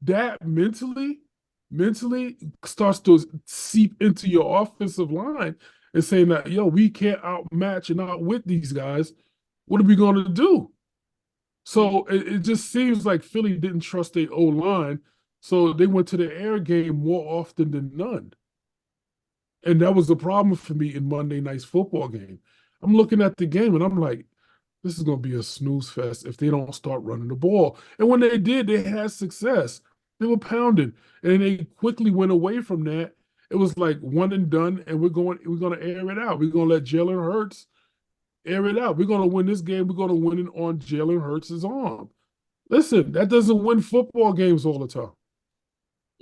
that mentally starts to seep into your offensive line and saying that, yo, we can't outmatch and outwit these guys. What are we going to do? Mm, So it just seems like Philly didn't trust their O line, so they went to the air game more often than none. And that was the problem for me in Monday night's football game. I'm looking at the game and I'm like, this is going to be a snooze fest if they don't start running the ball. And when they did, they had success. They were pounding, and they quickly went away from that. It was like one and done, and we're going to air it out. We're going to let Jalen Hurts air it out. We're going to win this game. We're going to win it on Jalen Hurts' arm. Listen, that doesn't win football games all the time.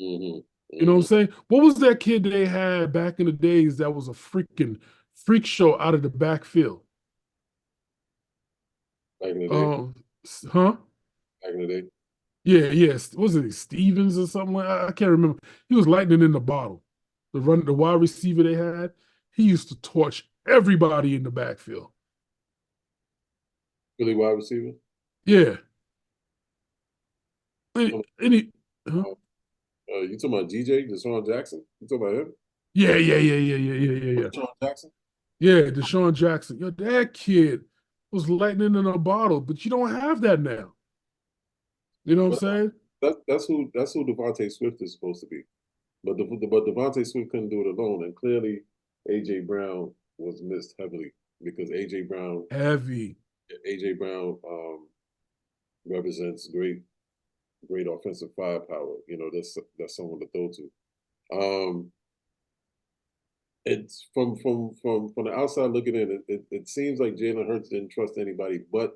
mhm, You know what I'm mhm. saying? What was that kid they had back in the days that was a freaking freak show out of the backfield? Back in the day, Um, huh? back in the day. Yeah, yes. Was it Stevens or something like I can't remember. He was lightning in the bottle. The wide receiver they had, he used to torch everybody in the backfield. Philly wide receiver. Yeah. Um, Any, huh? you talking about DJ, Deshaun Jackson? You talking about him? Yeah. Deshaun Jackson? Yeah, Deshaun Jackson. Yo, that kid was lightning in a bottle, but you don't have that now. You know what I'm But saying? that's who Devontae Swift is supposed to be. But Devontae Swift couldn't do it alone, and clearly AJ Brown was missed heavily because Heavy. AJ Brown represents great offensive firepower. That's someone to throw to. Um, it's from the outside looking in, it seems like Jalen Hurts didn't trust anybody but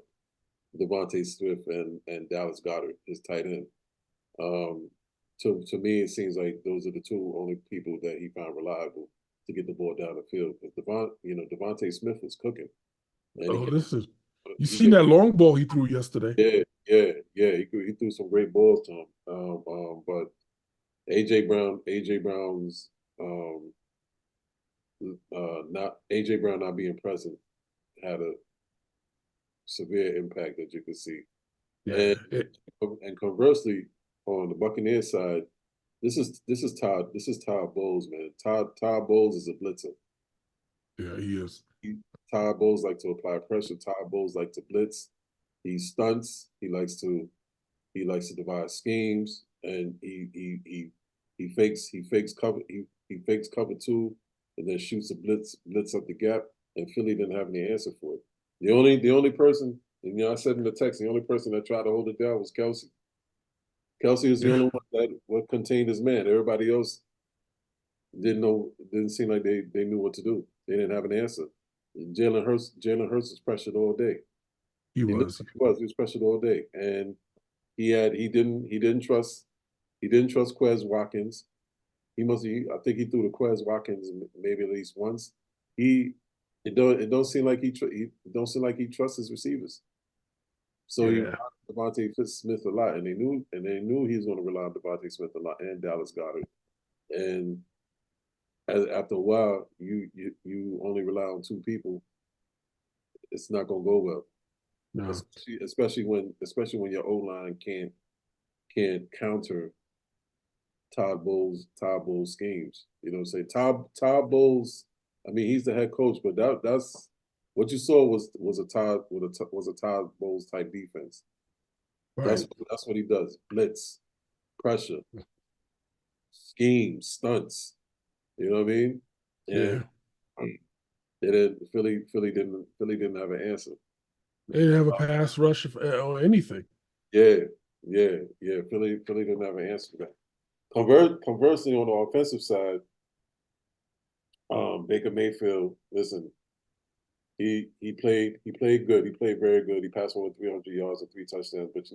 Devontae Swift and Dallas Goedert, his tight end. Um, to me, it seems like those are the two only people that he found reliable to get the ball down the field. Because Devontae Smith was cooking, and he Oh, kept listen. You seen that long ball he threw yesterday? Yeah. He threw some great balls to him. But AJ Brown's not AJ Brown not being present had a severe impact that you could see. Yeah. And conversely, on the Buccaneers side, this is Todd Bowles, man. Todd Bowles is a blitzer. Yeah, he is. Todd Bowles like to apply pressure. Todd Bowles like to blitz. He stunts. He likes to devise schemes, and he fakes cover two, and then shoots a blitz up the gap. And Philly didn't have any answer for it. The only person, and I said in the text, the only person that tried to hold it down was Kelsey. Kelsey was the only one that contained his man. Everybody else didn't seem like they knew what to do. They didn't have an answer. Jalen Hurts was pressured all day. He was. He was pressured all day, and he didn't trust Quez Watkins. I think he threw to Quez Watkins maybe at least once. It don't seem like he trusts his receivers. So he relied on Devontae Smith a lot, and they knew he was going to rely on Devontae Smith a lot and Dallas Goedert. And after a while, you only rely on two people. It's not going to go well. No. Especially when your O line can't counter Todd Bowles schemes. You know what I'm saying? Todd Bowles. I mean, he's the head coach, but that's what you saw was a Todd Bowles type defense. Right. That's what he does: blitz, pressure, schemes, stunts. You know what I mean? And Philly didn't have an answer. They didn't have a pass rush or anything. Yeah. Philly didn't have an answer for that. Conversely, on the offensive side, Baker Mayfield, listen, he played good. He played very good. He passed over 300 yards and 3 touchdowns. But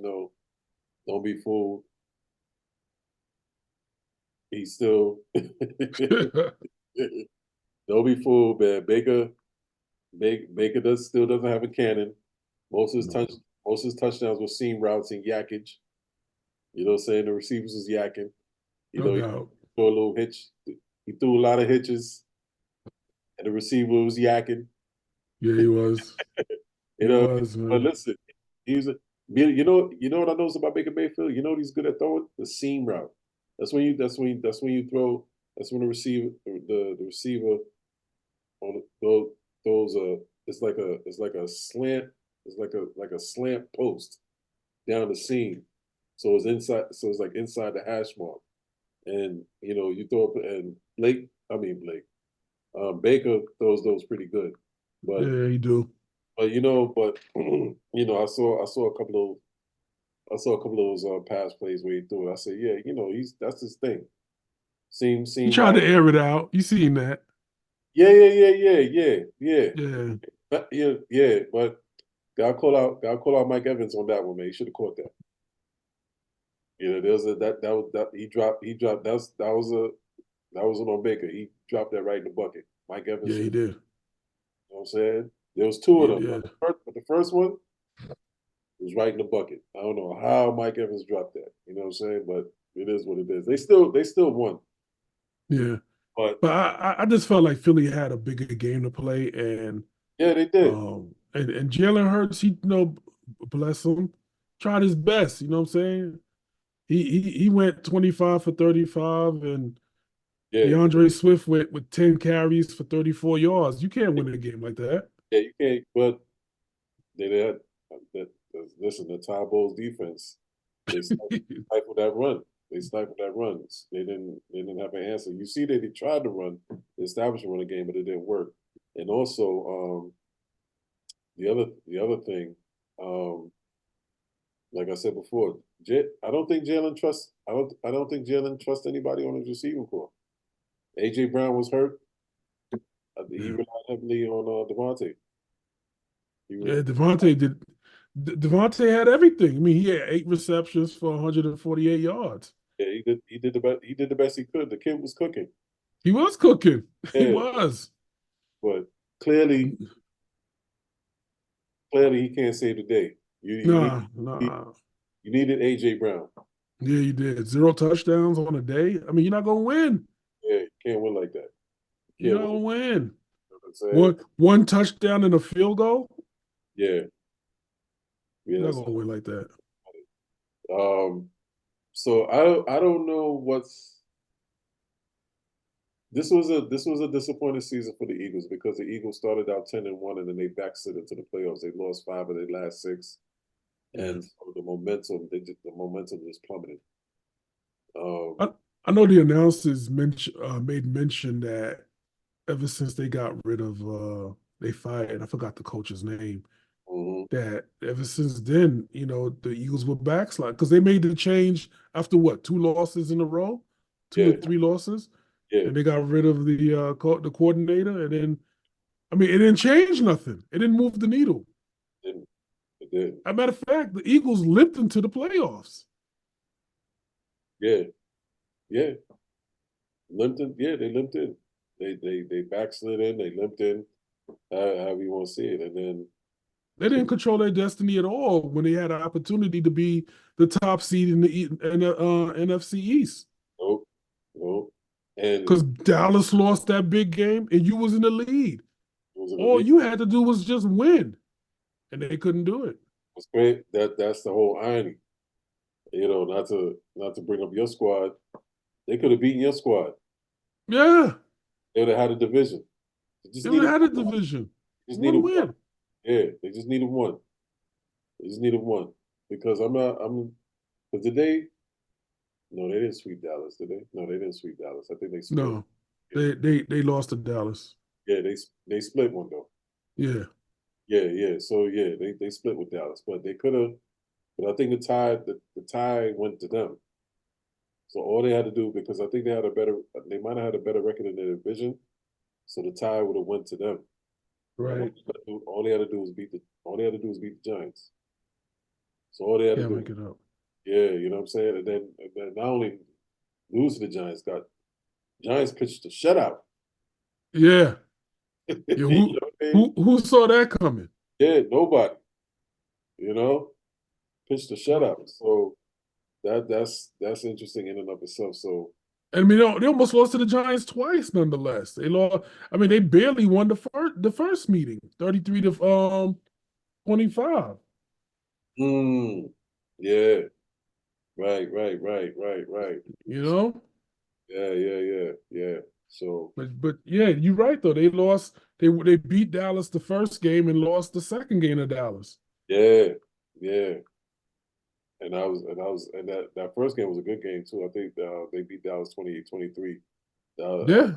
don't be fooled. He's still don't be fooled, man. Baker still doesn't have a cannon. Most of his touchdowns were seam routes and yackage. You know what I'm saying? The receivers was yakking. He threw a little hitch. He threw a lot of hitches, and the receiver was yakking. Yeah, he was. But listen, you know what I noticed about Baker Mayfield? You know what he's good at throwing? The seam route. That's when the receiver throws it's like a slant. It's like a slant post down the seam. So it's inside the hash mark. And you throw up, and Baker throws those pretty good. But yeah, he do. But I saw a couple of those pass plays where he threw it. I said, yeah, that's his thing. He tried to air it out. You seen that? Yeah. But gotta call out Mike Evans on that one, man. He should have caught that. That wasn't on Baker. He dropped that right in the bucket. Mike Evans. Yeah, he did. You know what I'm saying? There was two of them. But the first one was right in the bucket. I don't know how Mike Evans dropped that. You know what I'm saying? But it is what it is. They still won. Yeah. But I just felt like Philly had a bigger game to play, and yeah, they did. And Jalen Hurts, he bless him, tried his best. You know what I'm saying? He went 25 for 35, and DeAndre Swift went with 10 carries for 34 yards. You can't win a game like that. Yeah, you can't. But listen, the Todd Bowles defense, they stifled that run. They didn't have an answer. You see that they tried to run the establishment run a game, but it didn't work. And also, the other thing, like I said before, I don't think Jalen trusts anybody on his receiving corps. AJ Brown was hurt. He relied heavily on Devontae. Yeah, Devontae had everything. I mean, he had 8 receptions for 148 yards. Yeah, he did the best he could. The kid was cooking. He was cooking. Yeah. He was. But clearly clearly he can't save the day. Nah. You needed AJ Brown. Yeah, you did. 0 touchdowns on a day. I mean, you're not gonna win. Yeah, you can't win like that. You You're can't not gonna win. win. You know what I'm saying? One touchdown and a field goal. Yeah, yeah, You're not that's gonna win like that. so I don't know what's this was a disappointing season for the Eagles because the Eagles started out 10-1 and then they backslid into the playoffs. They lost 5 of their last 6, and so the momentum just plummeted. I, I know the announcers made mention that ever since they got rid of they fired, I forgot the coach's name, mhm. that ever since then, the Eagles were backslide because they made the change after what, 2 losses in a row, two or Yeah, three losses, yeah, and they got rid of the coordinator, and then I mean it didn't change nothing. It didn't move the needle. it did. As a matter of fact, the Eagles limped into the playoffs. Yeah, yeah, limped in. Yeah, they limped in. They backslid in. They limped in. However you want to see it, and then They didn't control their destiny at all when they had an opportunity to be the top seed in the NFC East. nope, nope. And Because Dallas lost that big game and you was in the lead. it was in the All league. you had to do was just win, and they couldn't do it. It's great. That's the whole irony. Not to bring up your squad. They could have beaten your squad. Yeah, They would have had a division. They just they would needed have had a one. division. Just needed One one. win. Yeah, they just needed one. They just needed one because because today. No, they didn't sweep Dallas, did they? No, they didn't sweep Dallas. I think they split. No, Yeah, they lost to Dallas. yeah, they split one though. Yeah, Yeah, yeah. So yeah, they split with Dallas, but they could have. But I think the tie went to them. So all they had to do, because I think they might have had a better record in their division. So the tie would have went to them. And right. all they had to do was beat the Giants. So all they had to Can't do, make it up. yeah, you know what I'm saying. And then not only lose to the Giants pitched a shutout. Yeah, yeah. You know what I mean? Who saw that coming? Yeah, nobody. You know, pitched a shutout. So that's interesting in and of itself. So I mean, they almost lost to the Giants twice. Nonetheless, they lost. I mean, they barely won the first meeting, 33 to 25. mm, yeah, right. You know, Yeah. So but yeah, you're right though. They lost. They beat Dallas the first game and lost the second game to Dallas. yeah, yeah. And that first game was a good game too. I think they beat Dallas 28-23. Yeah.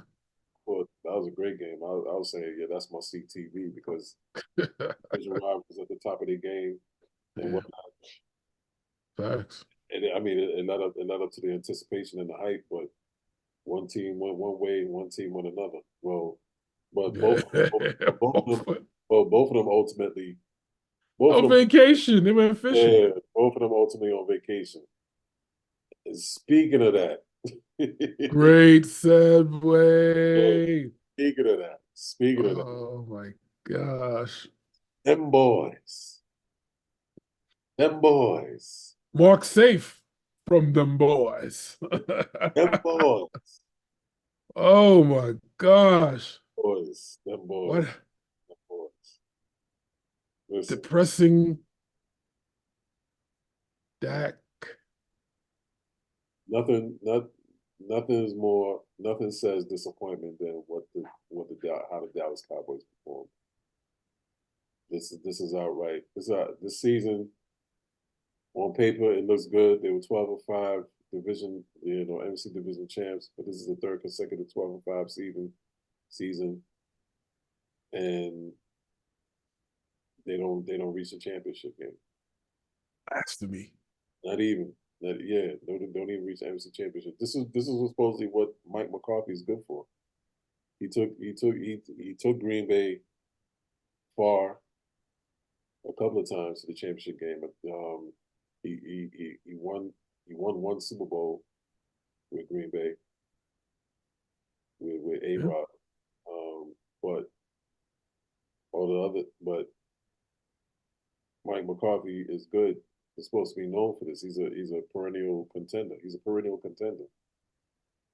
That was a great game. I was saying, yeah, that's my CTV because Division rivals at the top of their game and Yeah. whatnot. Facts. And I mean, it led up to the anticipation and the hype. But one team went one way, and one team went another. Well, but Yeah. both of them ultimately, both of On them, vacation, they went fishing. yeah, both of them ultimately on vacation. And speaking of that, Great segue. speaking of that, Oh my gosh. them boys, them boys, Mark safe from them boys. them boys, Oh my gosh. them What boys, them boys. Listen, depressing Dak. nothing, nothing says disappointment than how the Dallas Cowboys perform. This is outright. This season on paper it looks good. They were 12-5 division, NFC division champs, but this is the third consecutive 12-5 season, and they don't reach the championship game. Blasphemy. Not even. Yeah, don't even reach the NFC championship. This is supposedly what Mike McCarthy is good for. He took Green Bay far a couple of times to the championship game. He won one Super Bowl with Green Bay with A Yeah. Rod. But all the other but Mike McCarthy is good. He's supposed to be known for this. He's a perennial contender. He's a perennial contender.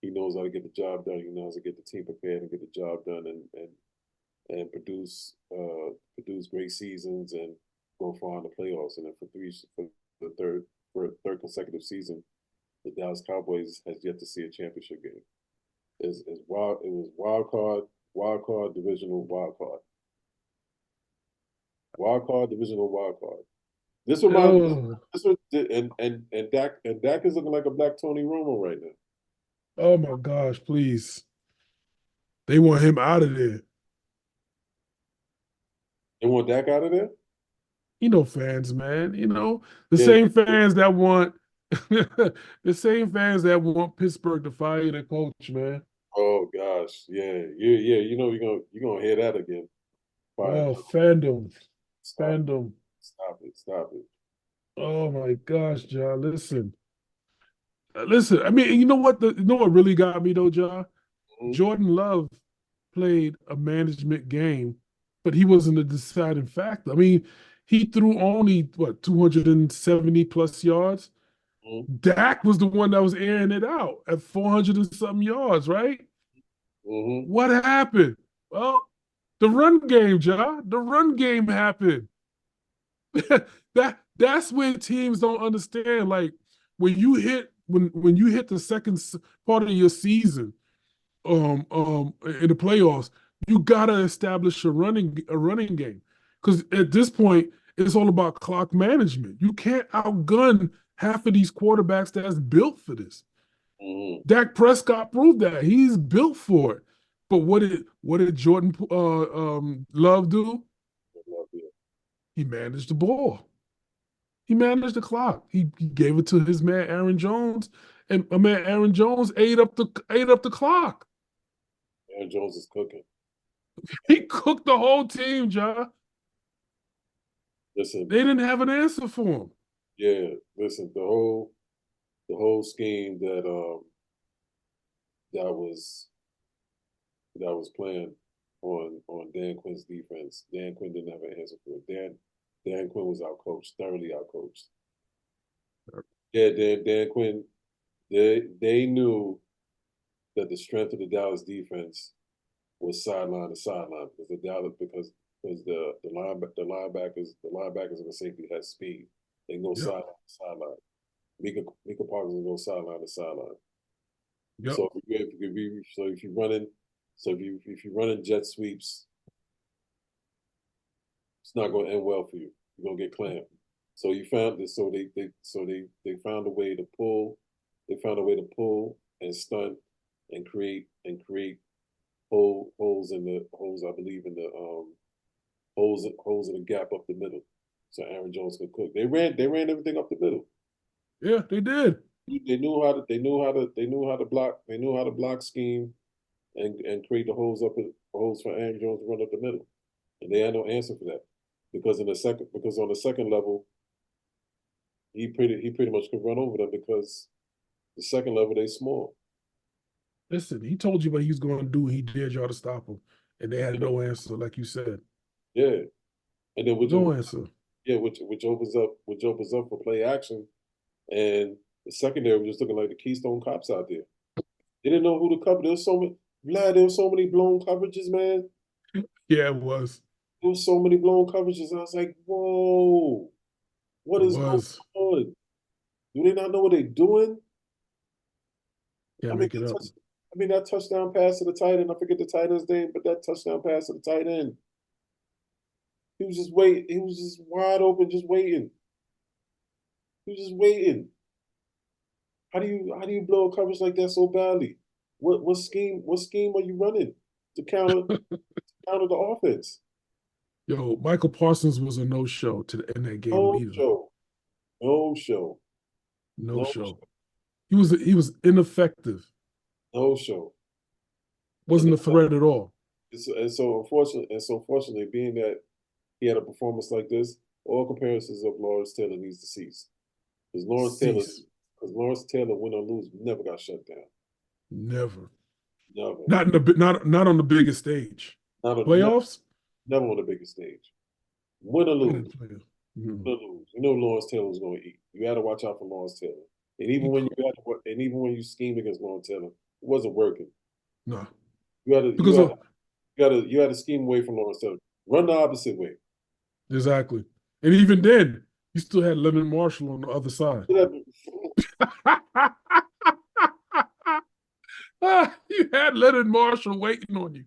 He knows how to get the job done. He knows how to get the team prepared and get the job done and produce great seasons and go far in the playoffs. And then for the third consecutive season, the Dallas Cowboys has yet to see a championship game. Is wild. It was wild card, divisional wild card. Wild card, divisional wild card. This reminds this one, and Dak is looking like a black Tony Romo right now. Oh my gosh, please. They want him out of there. They want Dak out of there? You know, fans, man. You know, the same fans that want the same fans that want Pittsburgh to fire their coach, man. Oh gosh, yeah. You know you're gonna hear that again. Fire. Oh, fandom. Stop it. Oh my gosh, John. Listen. I mean, you know what really got me though, John? Mm-hmm. Jordan Love played a management game, but he wasn't a deciding factor. I mean, he threw only 270 plus yards. Mm-hmm. Dak was the one that was airing it out at 400 and something yards, right? Mm-hmm. What happened? Well, the run game, John. The run game happened. That's when teams don't understand. Like when you hit the second part of your season, in the playoffs, you gotta establish a running game. Because at this point, it's all about clock management. You can't outgun half of these quarterbacks that's built for this. Mm-hmm. Dak Prescott proved that. He's built for it. But what did Jordan Love do? He managed the ball. He managed the clock. He gave it to his man Aaron Jones, and my man Aaron Jones ate up the clock. Aaron Jones is cooking. He cooked the whole team, John. Listen, they didn't have an answer for him. Yeah, listen, the whole scheme that was planned on Dan Quinn's defense. Dan Quinn didn't have an answer for it. Dan Quinn was outcoached, thoroughly outcoached. Yeah, Dan Quinn. They knew that the strength of the Dallas defense was sideline to sideline because the linebackers and the safety had speed. They can go sideline to sideline. Mika Parsons can go sideline to sideline. Yep. So if you're running jet sweeps, it's not going to end well for you. You're going to get clamped. So you found this. So they found a way to pull. They found a way to pull and stunt and create holes in the holes. I believe in the holes in the gap up the middle, so Aaron Jones could cook. They ran everything up the middle. Yeah, they did. They knew how to block scheme and create the holes for Aaron Jones to run up the middle. And they had no answer for that. Because on the second level, he pretty much could run over them because the second level they small. Listen, he told you what he was going to do. He dared y'all to stop him, and they had no answer, like you said. Yeah, and then no answer. Yeah, which opens up for play action, and the secondary was just looking like the Keystone Cops out there. They didn't know who to cover. There was so many blown coverages, man. Yeah, it was. There was so many blown coverages. I was like, whoa, what is going on? Do they not know what they're doing? Yeah, make it up. That touchdown pass to the tight end, I forget the tight end's name, but that touchdown pass to the tight end, he was just waiting. He was just wide open, just waiting. He was just waiting. How do you blow a coverage like that so badly? What scheme are you running to counter the offense? Yo, Michael Parsons was a no-show in that game. No show. He was ineffective. No show. Wasn't a threat at all. And so unfortunately, being that he had a performance like this, all comparisons of Lawrence Taylor needs to cease. Because Lawrence Taylor, win or lose, never got shut down. Never. Not on the biggest stage. Playoffs? Never on the biggest stage. Win or lose. Mhm. You're gonna lose. You know Lawrence Taylor was going to eat. You had to watch out for Lawrence Taylor. And even when you schemed against Lawrence Taylor, it wasn't working. No, You had to you because had you had to scheme away from Lawrence Taylor. Run the opposite way. exactly, and even then, you still had Leonard Marshall on the other side. You had Leonard Marshall waiting on you.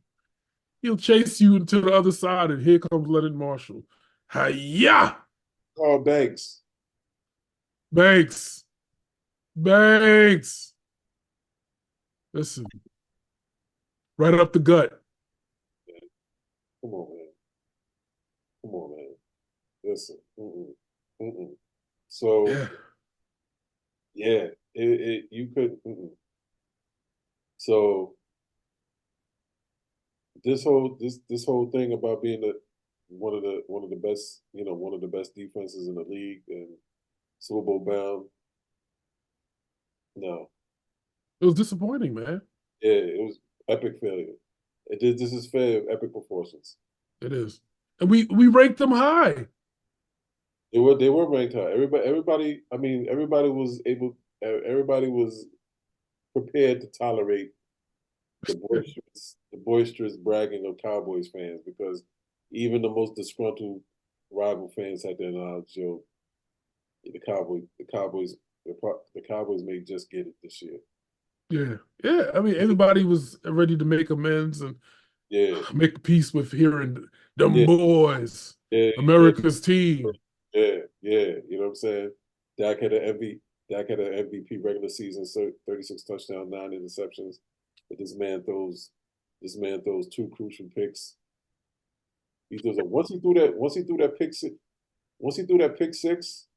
He'll chase you to the other side, and here comes Leonard Marshall. Hiya! Carl Banks. Banks. Banks. Listen, right up the gut. Come on, man. Come on, man. Listen. Mm-mm. Mm-mm. So Yeah. yeah, you could. Mm-mm. So this whole thing about being one of the best, one of the best defenses in the league and Super Bowl bound. No, It was disappointing, man. yeah, it was epic failure. This is fair, epic proportions. It is. And we ranked them high. They were ranked high. Everybody. I mean, everybody was able. Everybody was prepared to tolerate the boisterous bragging of Cowboys fans because even the most disgruntled rival fans had to acknowledge, the Cowboys may just get it this year. Yeah. Yeah. I mean, everybody was ready to make amends and Yeah, make peace with hearing them yeah, boys, yeah, yeah, America's team. yeah, yeah. You know what I'm saying? Dak had an MV, Dak had an MVP regular season, so 36 touchdowns, 9 interceptions. But this man throws two crucial picks. He throws a once he threw that pick six,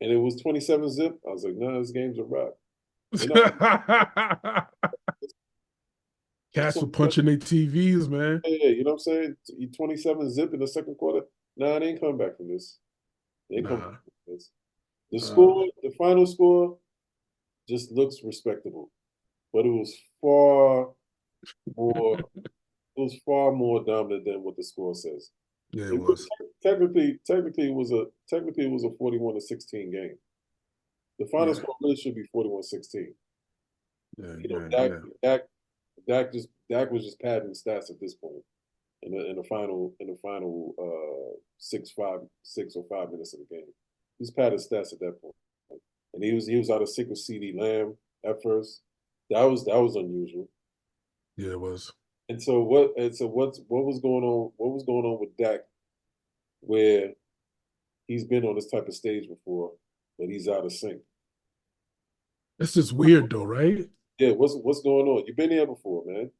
and it was 27 zip. I was like, nah, this game's a wrap. It's Cats were punching their TVs, man. yeah, you know what I'm saying? 27 zip in the second quarter. Nah, they ain't coming back from this. They ain't coming Nah. back from this. The final score just looks respectable, but more, it was far more dominant than what the score says. Yeah, it It was, was. technically it was a 41-16 game. The final Yeah. score really should be 41-16. Yeah, You know, yeah, Dak, yeah. Dak, Dak was just padding stats at this point in the final 6 or 5 minutes of the game. He's padded stats at that point, and he was out of sync with CD Lamb at first. That was unusual. Yeah, it was. What was going on? What was going on with Dak, where he's been on this type of stage before, but he's out of sync. It's just weird though, right? Yeah, what's going on? You've been here before, man.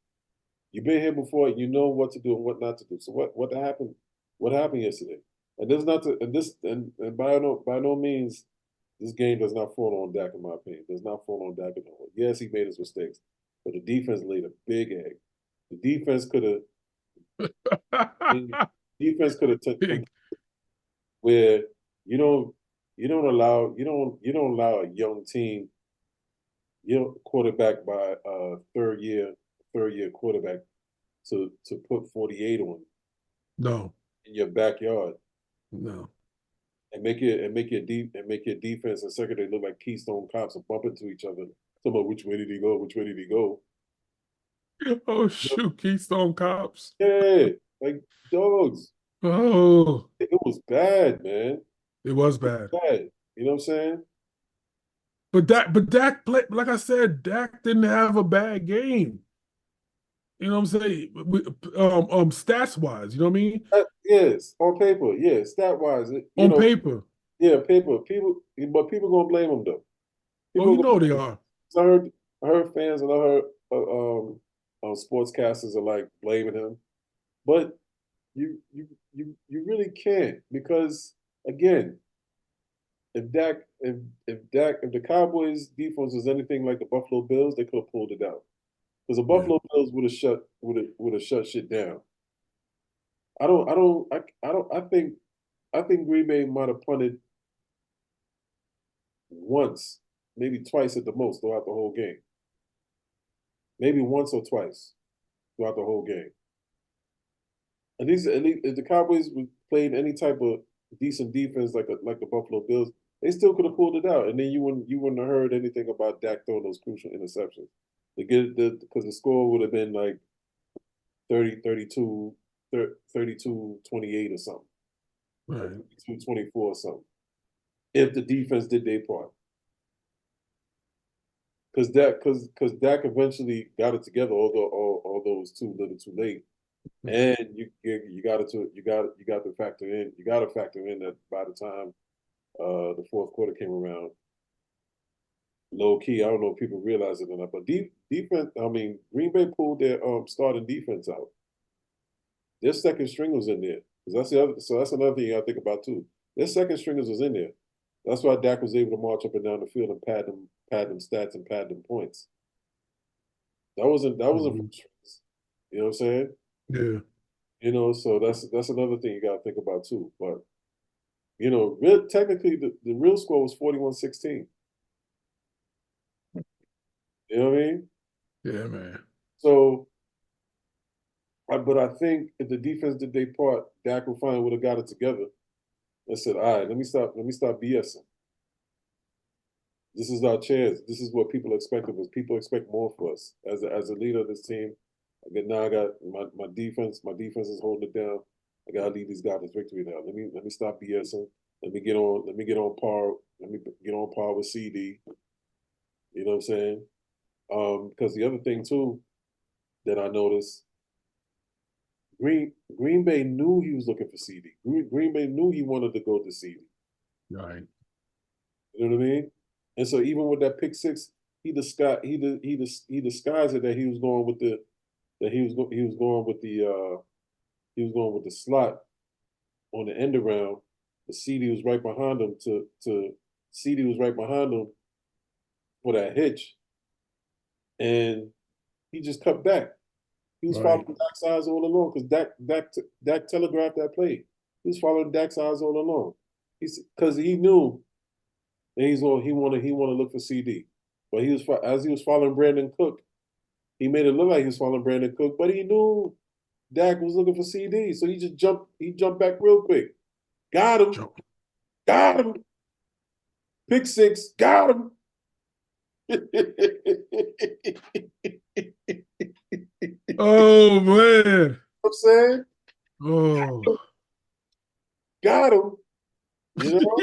You've been here before. You know what to do and what not to do. So what happened? What happened yesterday? And this not to and this and by no means this game does not fall on Dak in my opinion. Does not fall on Dak at all. Yes, he made his mistakes, but the defense laid a big egg. The defense could have defense could have Big. where you don't you don't allow a young team, quarterback by third year quarterback to put 48 on No, in your backyard no. and make your defense and secondary look like Keystone Cops and bump into each other. Talking about which way did he go? Which way did he go? Oh shoot, Keystone Cops. Yeah, like dogs. Oh, It was bad, man. it was It was bad. bad. You know what I'm saying? But Dak played, like I said, Dak didn't have a bad game. You know what I'm saying? Stats wise, you know what I mean? Yes, on paper, yeah, stat wise, On paper. yeah, paper. But people gonna blame him though. Oh, People you gonna know they blame him. are. I heard fans and I heard sportscasters are like blaming him, but you really can't because again, if the Cowboys defense was anything like the Buffalo Bills, they could have pulled it out because the Yeah. Buffalo Bills would have shut shit down. I think Green Bay might have punted once, maybe twice at the most throughout the whole game. Maybe once or twice throughout the whole game. And if the Cowboys played any type of decent defense like the Buffalo Bills, they still could have pulled it out, and then you wouldn't have heard anything about Dak throwing those crucial interceptions. To get because the score would have been like 32, 28 or something, or Right. 32-24 or something, if the defense did their part. Because Dak eventually got it together, although it was too little, too late. And you got to factor in that by the time the fourth quarter came around, low key, I don't know if people realize it or not, but defense. I mean, Green Bay pulled their starting defense out. Their second string was in there because that's the other. So that's another thing you got to think about too. Their second stringers was in there. That's why Dak was able to march up and down the field and pad them stats and pad them points. That wasn't first strings. You know what I'm saying? Yeah. You know, so that's another thing you got to think about too. But you know, technically the real score was 41-16. You know what I mean? Yeah, man. So, but I think if the defense did their part, Dak would finally would have got it together and said, "All right, let me stop BSing. This is our chance. This is what people expect of us. People expect more for us as a leader of this team. I got my defense. My defense is holding it down. I gotta lead these guys to victory now. Let me stop BSing. Let me get on par. Let me get on par with CD. You know what I'm saying? Because the other thing too that I noticed, Green Bay knew he was looking for CD. Green Bay knew he wanted to go to CD. Right. You know what I mean? And so even with that pick six, he disguised it that he was going with the slot on the end around. The CD was right behind him CD was right behind him for that hitch, and he just cut back. He was following Dak's eyes all along because Dak telegraphed that play. He was following Dak's eyes all along. Because he knew that he wanted to look for CD, but as he was following Brandon Cook, he made it look like he was following Brandon Cook, but he knew Dak was looking for CD, so he jumped back real quick, got him, pick six, got him. Oh man. I'm saying? Oh. Got him. You know?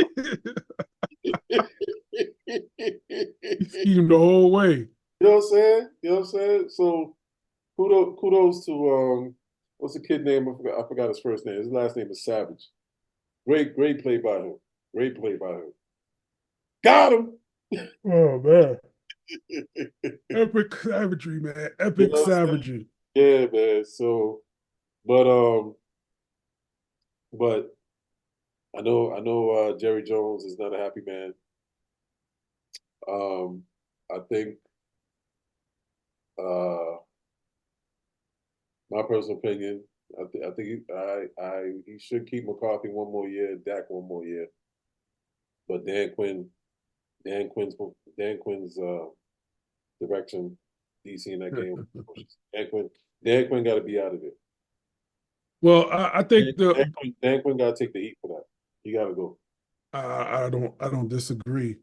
He schemed the whole way. You know what I'm saying? You know what I'm saying? So kudos to what's the kid name? I forgot his first name. His last name is Savage. Great play by him. Great play by him. Got him. Oh man. Epic savagery, man. Epic savagery. Yeah, man. So, but I know Jerry Jones is not a happy man. I think my personal opinion, I think he should keep McCarthy one more year, Dak one more year. But Dan Quinn's direction, DC in that game. Dan Quinn got to be out of it. Well, I think Dan Quinn got to take the heat for that. He got to go. I don't disagree.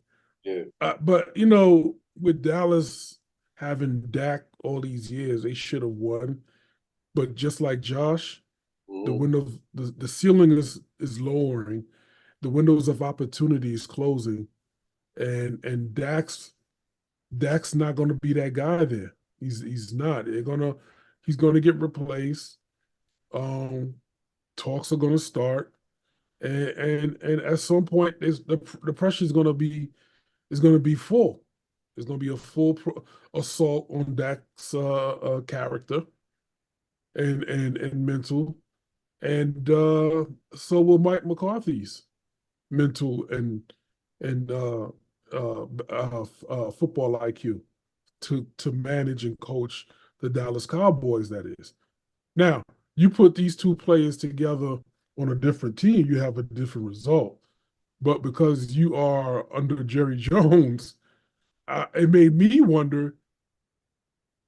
Yeah. But you know, with Dallas having Dak all these years, they should have won. But just like Josh, the window, the ceiling is lowering, the windows of opportunity is closing, and Dak's not going to be that guy there. He's not. He's gonna get replaced. Talks are gonna start, and at some point, the pressure is gonna be full. There's gonna be a full assault on Dak's character and mental, and so will Mike McCarthy's mental and football IQ to manage and coach the Dallas Cowboys. That is. Now, you put these two players together on a different team, you have a different result. But because you are under Jerry Jones, it made me wonder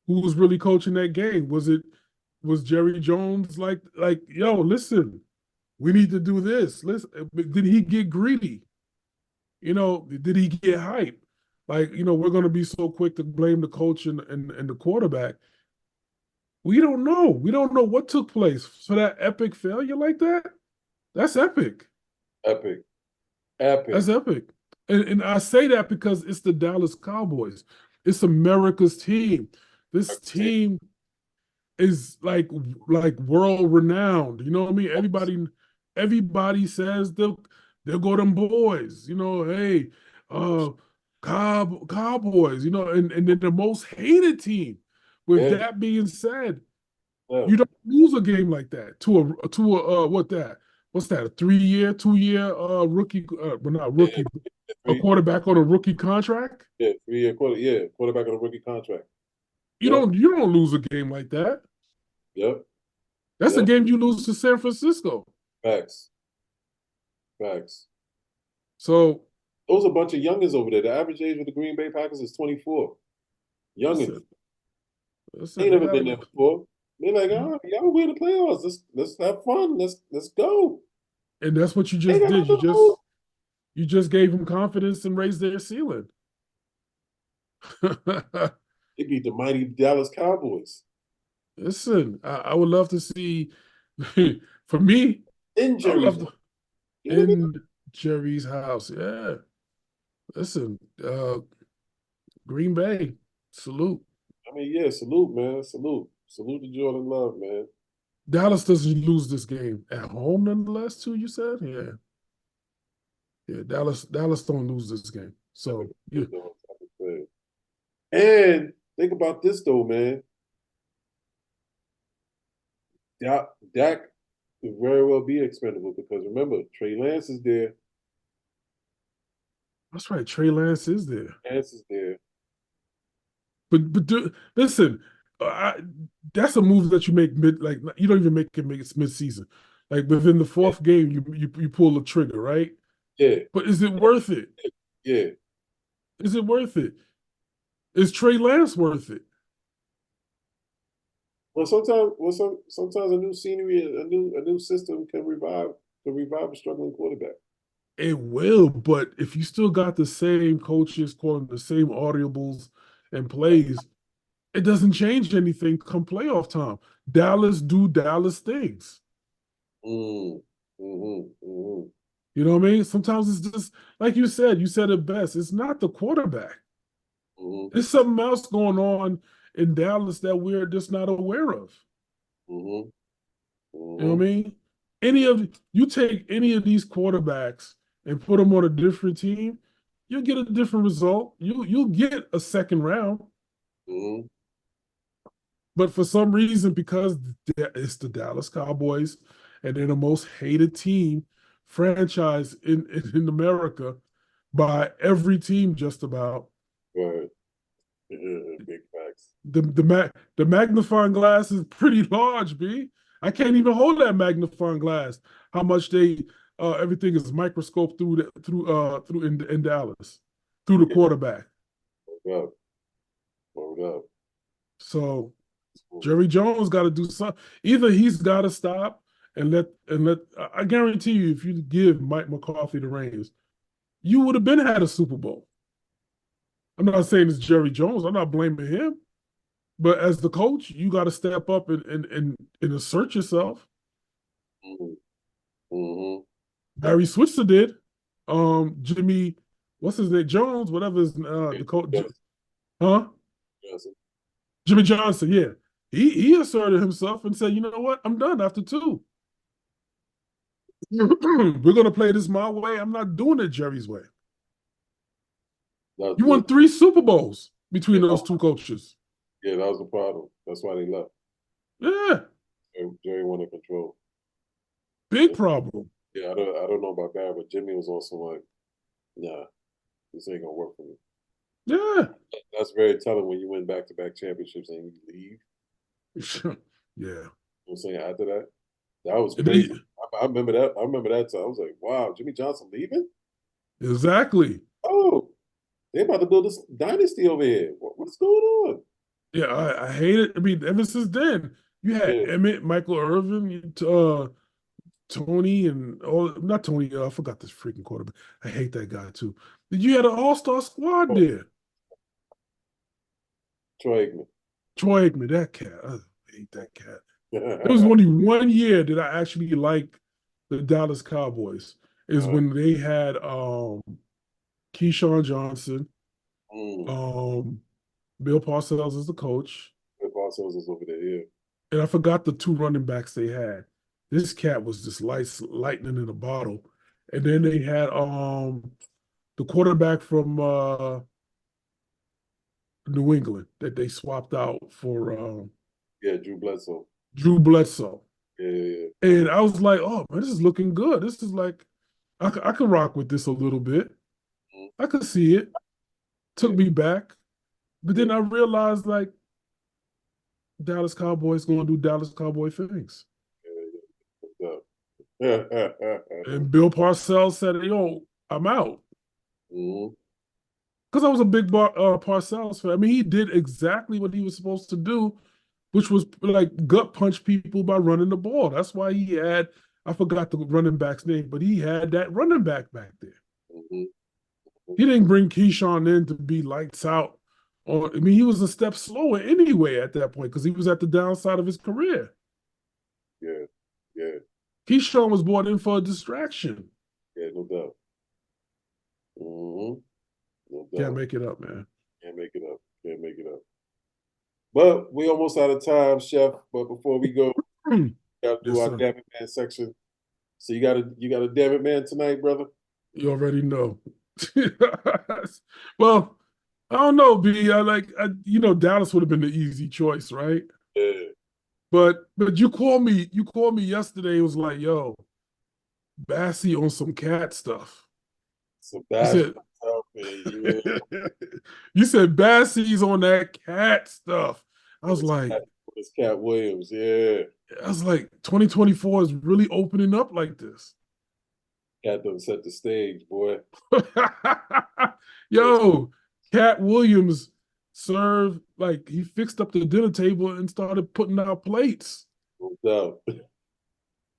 who was really coaching that game. Was Jerry Jones like, yo, listen, We need to do this. Did he get greedy? Did he get hype? Like, we're going to be so quick to blame the coach and the quarterback. We don't know. We don't know what took place for that epic failure like that. That's epic. Epic. Epic. That's epic. And I say that because it's the Dallas Cowboys. It's America's team. This team is like world renowned. You know what I mean? Everybody says they'll go them boys. Hey, Cowboys. And then the most hated team. With that being said, you don't lose a game like that to a what's that? A 3-year, 2-year rookie? Well, not rookie. A quarterback on a rookie contract. Yeah, 3-year quarterback on a rookie contract. You don't lose a game like that. Yep. That's a game you lose to San Francisco. Facts. So those are a bunch of youngins over there. The average age of the Green Bay Packers is 24. Youngins. They ain't never been there before. They're like, y'all win the playoffs. Let's have fun. Let's go. And that's what you just did. You just gave them confidence and raised their ceiling. They beat the mighty Dallas Cowboys. Listen, I would love to see, for me, in Jerry's house. Yeah. Listen, Green Bay, salute. I mean, yeah, salute, man. Salute to Jordan Love, man. Dallas doesn't lose this game at home, nonetheless, too, you said? Yeah. Yeah, Dallas don't lose this game. So, yeah. And think about this, though, man. Dak could very well be expendable because remember, Trey Lance is there. That's right. Trey Lance is there. Lance is there. But listen, that's a move that you make you don't even make it mid-season. Like within the fourth game, you pull the trigger, right? Yeah. But is it worth it? Yeah. Is it worth it? Is Trey Lance worth it? Well, sometimes a new scenery, a new system can revive a struggling quarterback. It will, but if you still got the same coaches calling the same audibles and plays, it doesn't change anything come playoff time. Dallas do Dallas things. Mm-hmm. You know what I mean? Sometimes it's just like you said it best. It's not the quarterback. There's something else going on in Dallas that we're just not aware of. You know what I mean? You take any of these quarterbacks and put them on a different team, you'll get a different result. You'll get a second round. But for some reason, because it's the Dallas Cowboys and they're the most hated franchise in America by every team just about. Right. Big facts. The magnifying glass is pretty large, B. I can't even hold that magnifying glass. How much everything is microscoped through in Dallas through the quarterback. Hold up. So Jerry Jones got to do something. Either he's got to stop and let. I guarantee you, if you give Mike McCarthy the reins, you would have been had a Super Bowl. I'm not saying it's Jerry Jones. I'm not blaming him. But as the coach, you got to step up and assert yourself. Barry Switzer did. Jimmy, what's his name? Jones, whatever his the coach. Johnson. Jimmy Johnson, yeah. He asserted himself and said, you know what? I'm done after 2. We're going to play this my way. I'm not doing it Jerry's way. You won 3 Super Bowls between those 2 coaches. Yeah, that was the problem. That's why they left. Yeah. Jerry wanted control. Big problem. Yeah, I don't know about Barry, but Jimmy was also like, nah, this ain't gonna work for me. Yeah. That's very telling when you win back-to-back championships and you leave. Yeah. You know what I'm saying? After that was crazy. I remember that. I remember that time. I was like, wow, Jimmy Johnson leaving? Exactly. Oh, they're about to build this dynasty over here. What's going on? Yeah, I hate it. I mean, ever since then, you had Emmett, Michael Irvin, Tony and not Tony. I forgot this freaking quarterback. I hate that guy too. You had an all-star squad there. Troy Aikman. Troy Aikman, that cat. I hate that cat. There was only 1 year that I actually liked the Dallas Cowboys. Is when they had Keyshawn Johnson, Bill Parcells as the coach. Bill Parcells is over there, yeah. And I forgot the 2 running backs they had. This cat was just lightning in a bottle. And then they had the quarterback from New England that they swapped out for Drew Bledsoe. Drew Bledsoe. Yeah. And I was like, oh man, this is looking good. This is like I could rock with this a little bit. I could see it. Took me back. But then I realized like Dallas Cowboys gonna do Dallas Cowboy things. And Bill Parcells said, yo, I'm out. Because I was a big Parcells fan. I mean, he did exactly what he was supposed to do, which was like gut punch people by running the ball. That's why he had, I forgot the running back's name, but he had that running back there. He didn't bring Keyshawn in to be lights out. I mean, he was a step slower anyway at that point because he was at the downside of his career. Yeah. Keyshawn was brought in for a distraction. Yeah, no doubt. No doubt. Can't make it up, man. Can't make it up. But we almost out of time, Chef. But before we go, we gotta do our Damn It Man section. So you got a Damn It Man tonight, brother? You already know. Well, I don't know, B. Dallas would have been the easy choice, right? Yeah. But you called me yesterday. It was like, yo, Bassey on some cat stuff. Some bad stuff, man. Yeah. You said Bassey's on that cat stuff. I was like, it's Cat Williams, yeah. I was like, 2024 is really opening up like this. Cat done set the stage, boy. Yo, Cat Williams served, like, he fixed up the dinner table and started putting out plates. No doubt.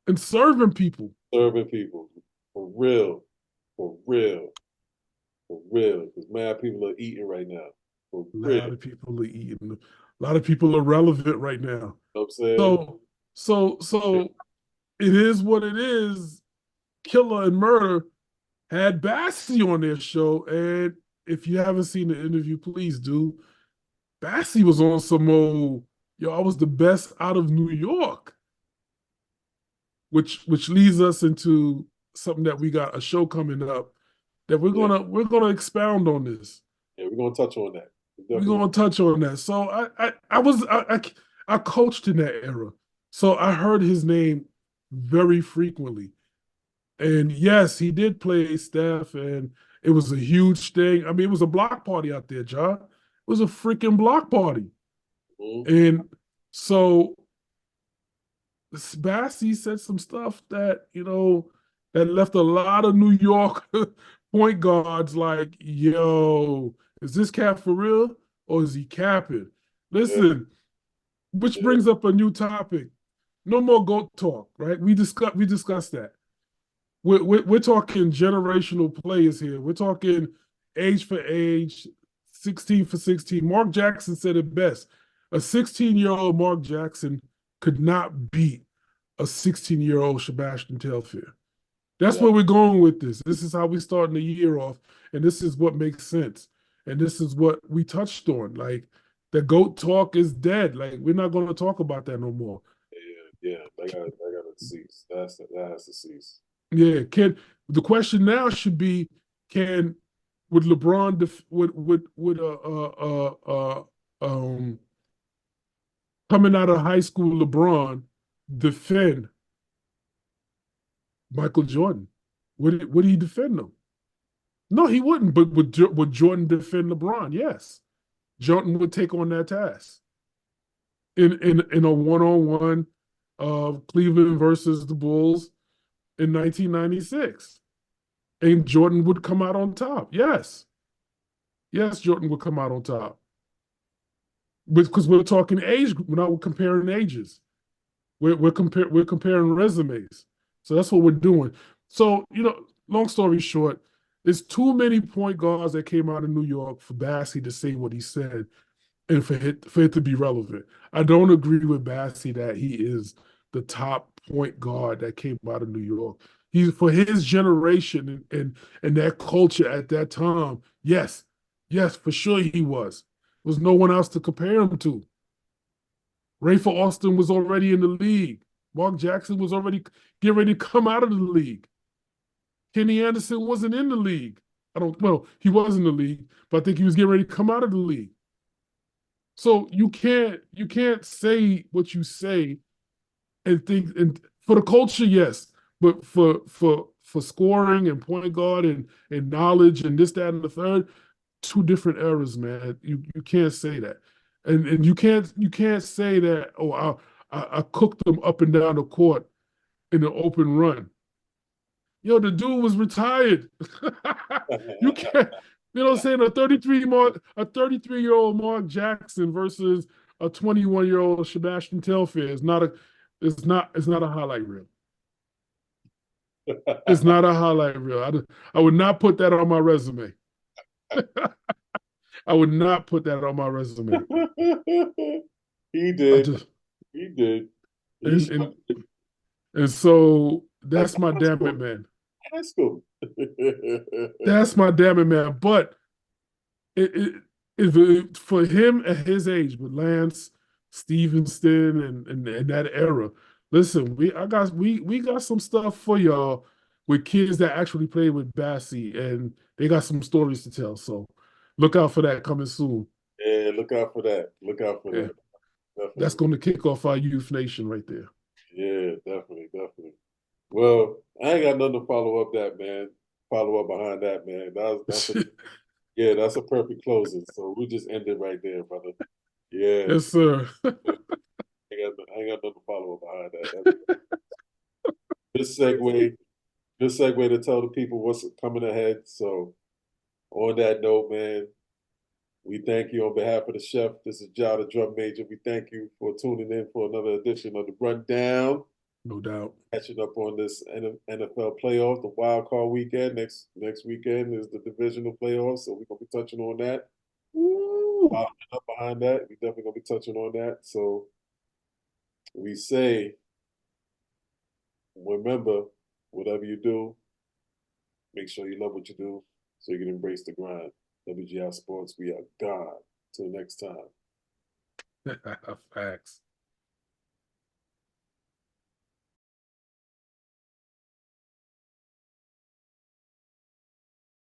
And serving people. For real. Because mad people are eating right now. For real. A lot of people are eating. A lot of people are relevant right now. You know what I'm saying? So it is what it is. Killer and Murder had Bassey on their show, and if you haven't seen the interview, please do. Bassey was on some old, yo, I was the best out of New York, which leads us into something that we got a show coming up that we're gonna expound on this. Yeah, we're gonna touch on that. We're gonna touch on that. So I coached in that era, so I heard his name very frequently. And yes, he did play Steph, and it was a huge thing. I mean, it was a block party out there, John. It was a freaking block party. And so Bassey said some stuff that, that left a lot of New York point guards like, yo, is this cat for real or is he capping? Listen, which brings up a new topic. No more GOAT talk, right? We discussed that. We're talking generational players here. We're talking age for age, 16 for 16. Mark Jackson said it best. A 16-year-old Mark Jackson could not beat a 16-year-old Sebastian Telfair. That's where we're going with this. This is how we're starting the year off, and this is what makes sense. And this is what we touched on. Like, the GOAT talk is dead. Like, we're not going to talk about that no more. Yeah. That gotta cease. That has to cease. Yeah, the question now should be, would LeBron coming out of high school LeBron defend Michael Jordan? Would he defend him? No, he wouldn't. But would Jordan defend LeBron? Yes, Jordan would take on that task in a one-on-one of Cleveland versus the Bulls in 1996. And Jordan would come out on top. Yes, Jordan would come out on top. Because we're talking age, we're not comparing ages. We're comparing resumes. So that's what we're doing. So, long story short, there's too many point guards that came out of New York for Bassey to say what he said and for it to be relevant. I don't agree with Bassey that he is the top point guard that came out of New York. He's for his generation and that culture at that time. Yes, for sure he was. There was no one else to compare him to. Rafer Austin was already in the league. Mark Jackson was already getting ready to come out of the league. Kenny Anderson wasn't in the league. He was in the league, but I think he was getting ready to come out of the league. So you can't say what you say and think, and for the culture, yes, but for scoring and point guard and knowledge and this, that, and the third, two different eras, man. You can't say that. And you can't say that, oh, I cooked them up and down the court in an open run. Yo, the dude was retired. You can't, what I'm saying? A 33-year-old Mark Jackson versus a 21-year-old Sebastian Telfair is not a highlight reel. It's not a highlight reel. I would not put that on my resume. I would not put that on my resume. He did. Just, He did. and so that's my damn it, man. High school. That's my damn it, man. But if for him at his age with Lance Stevenson and that era, listen, we got some stuff for y'all with kids that actually played with Bassey, and they got some stories to tell. So look out for that coming soon. Yeah, look out for that. Look out for that. Definitely. That's going to kick off our Youth Nation right there. Yeah, definitely. Well, I ain't got nothing to follow up behind that, man. That's a perfect closing. So we'll just end it right there, brother. Yeah. Yes, sir. I ain't got nothing to follow up behind that. Good segue to tell the people what's coming ahead. So on that note, man, we thank you on behalf of the chef. This is Ja, the drum major. We thank you for tuning in for another edition of the Rundown. No doubt. Catching up on this NFL playoff, the wild card weekend. Next weekend is the divisional playoffs, so we're gonna be touching on that. Up behind that, we definitely gonna be touching on that. So we say, remember, whatever you do, make sure you love what you do, so you can embrace the grind. WGI Sports, we are gone. Till next time. Facts.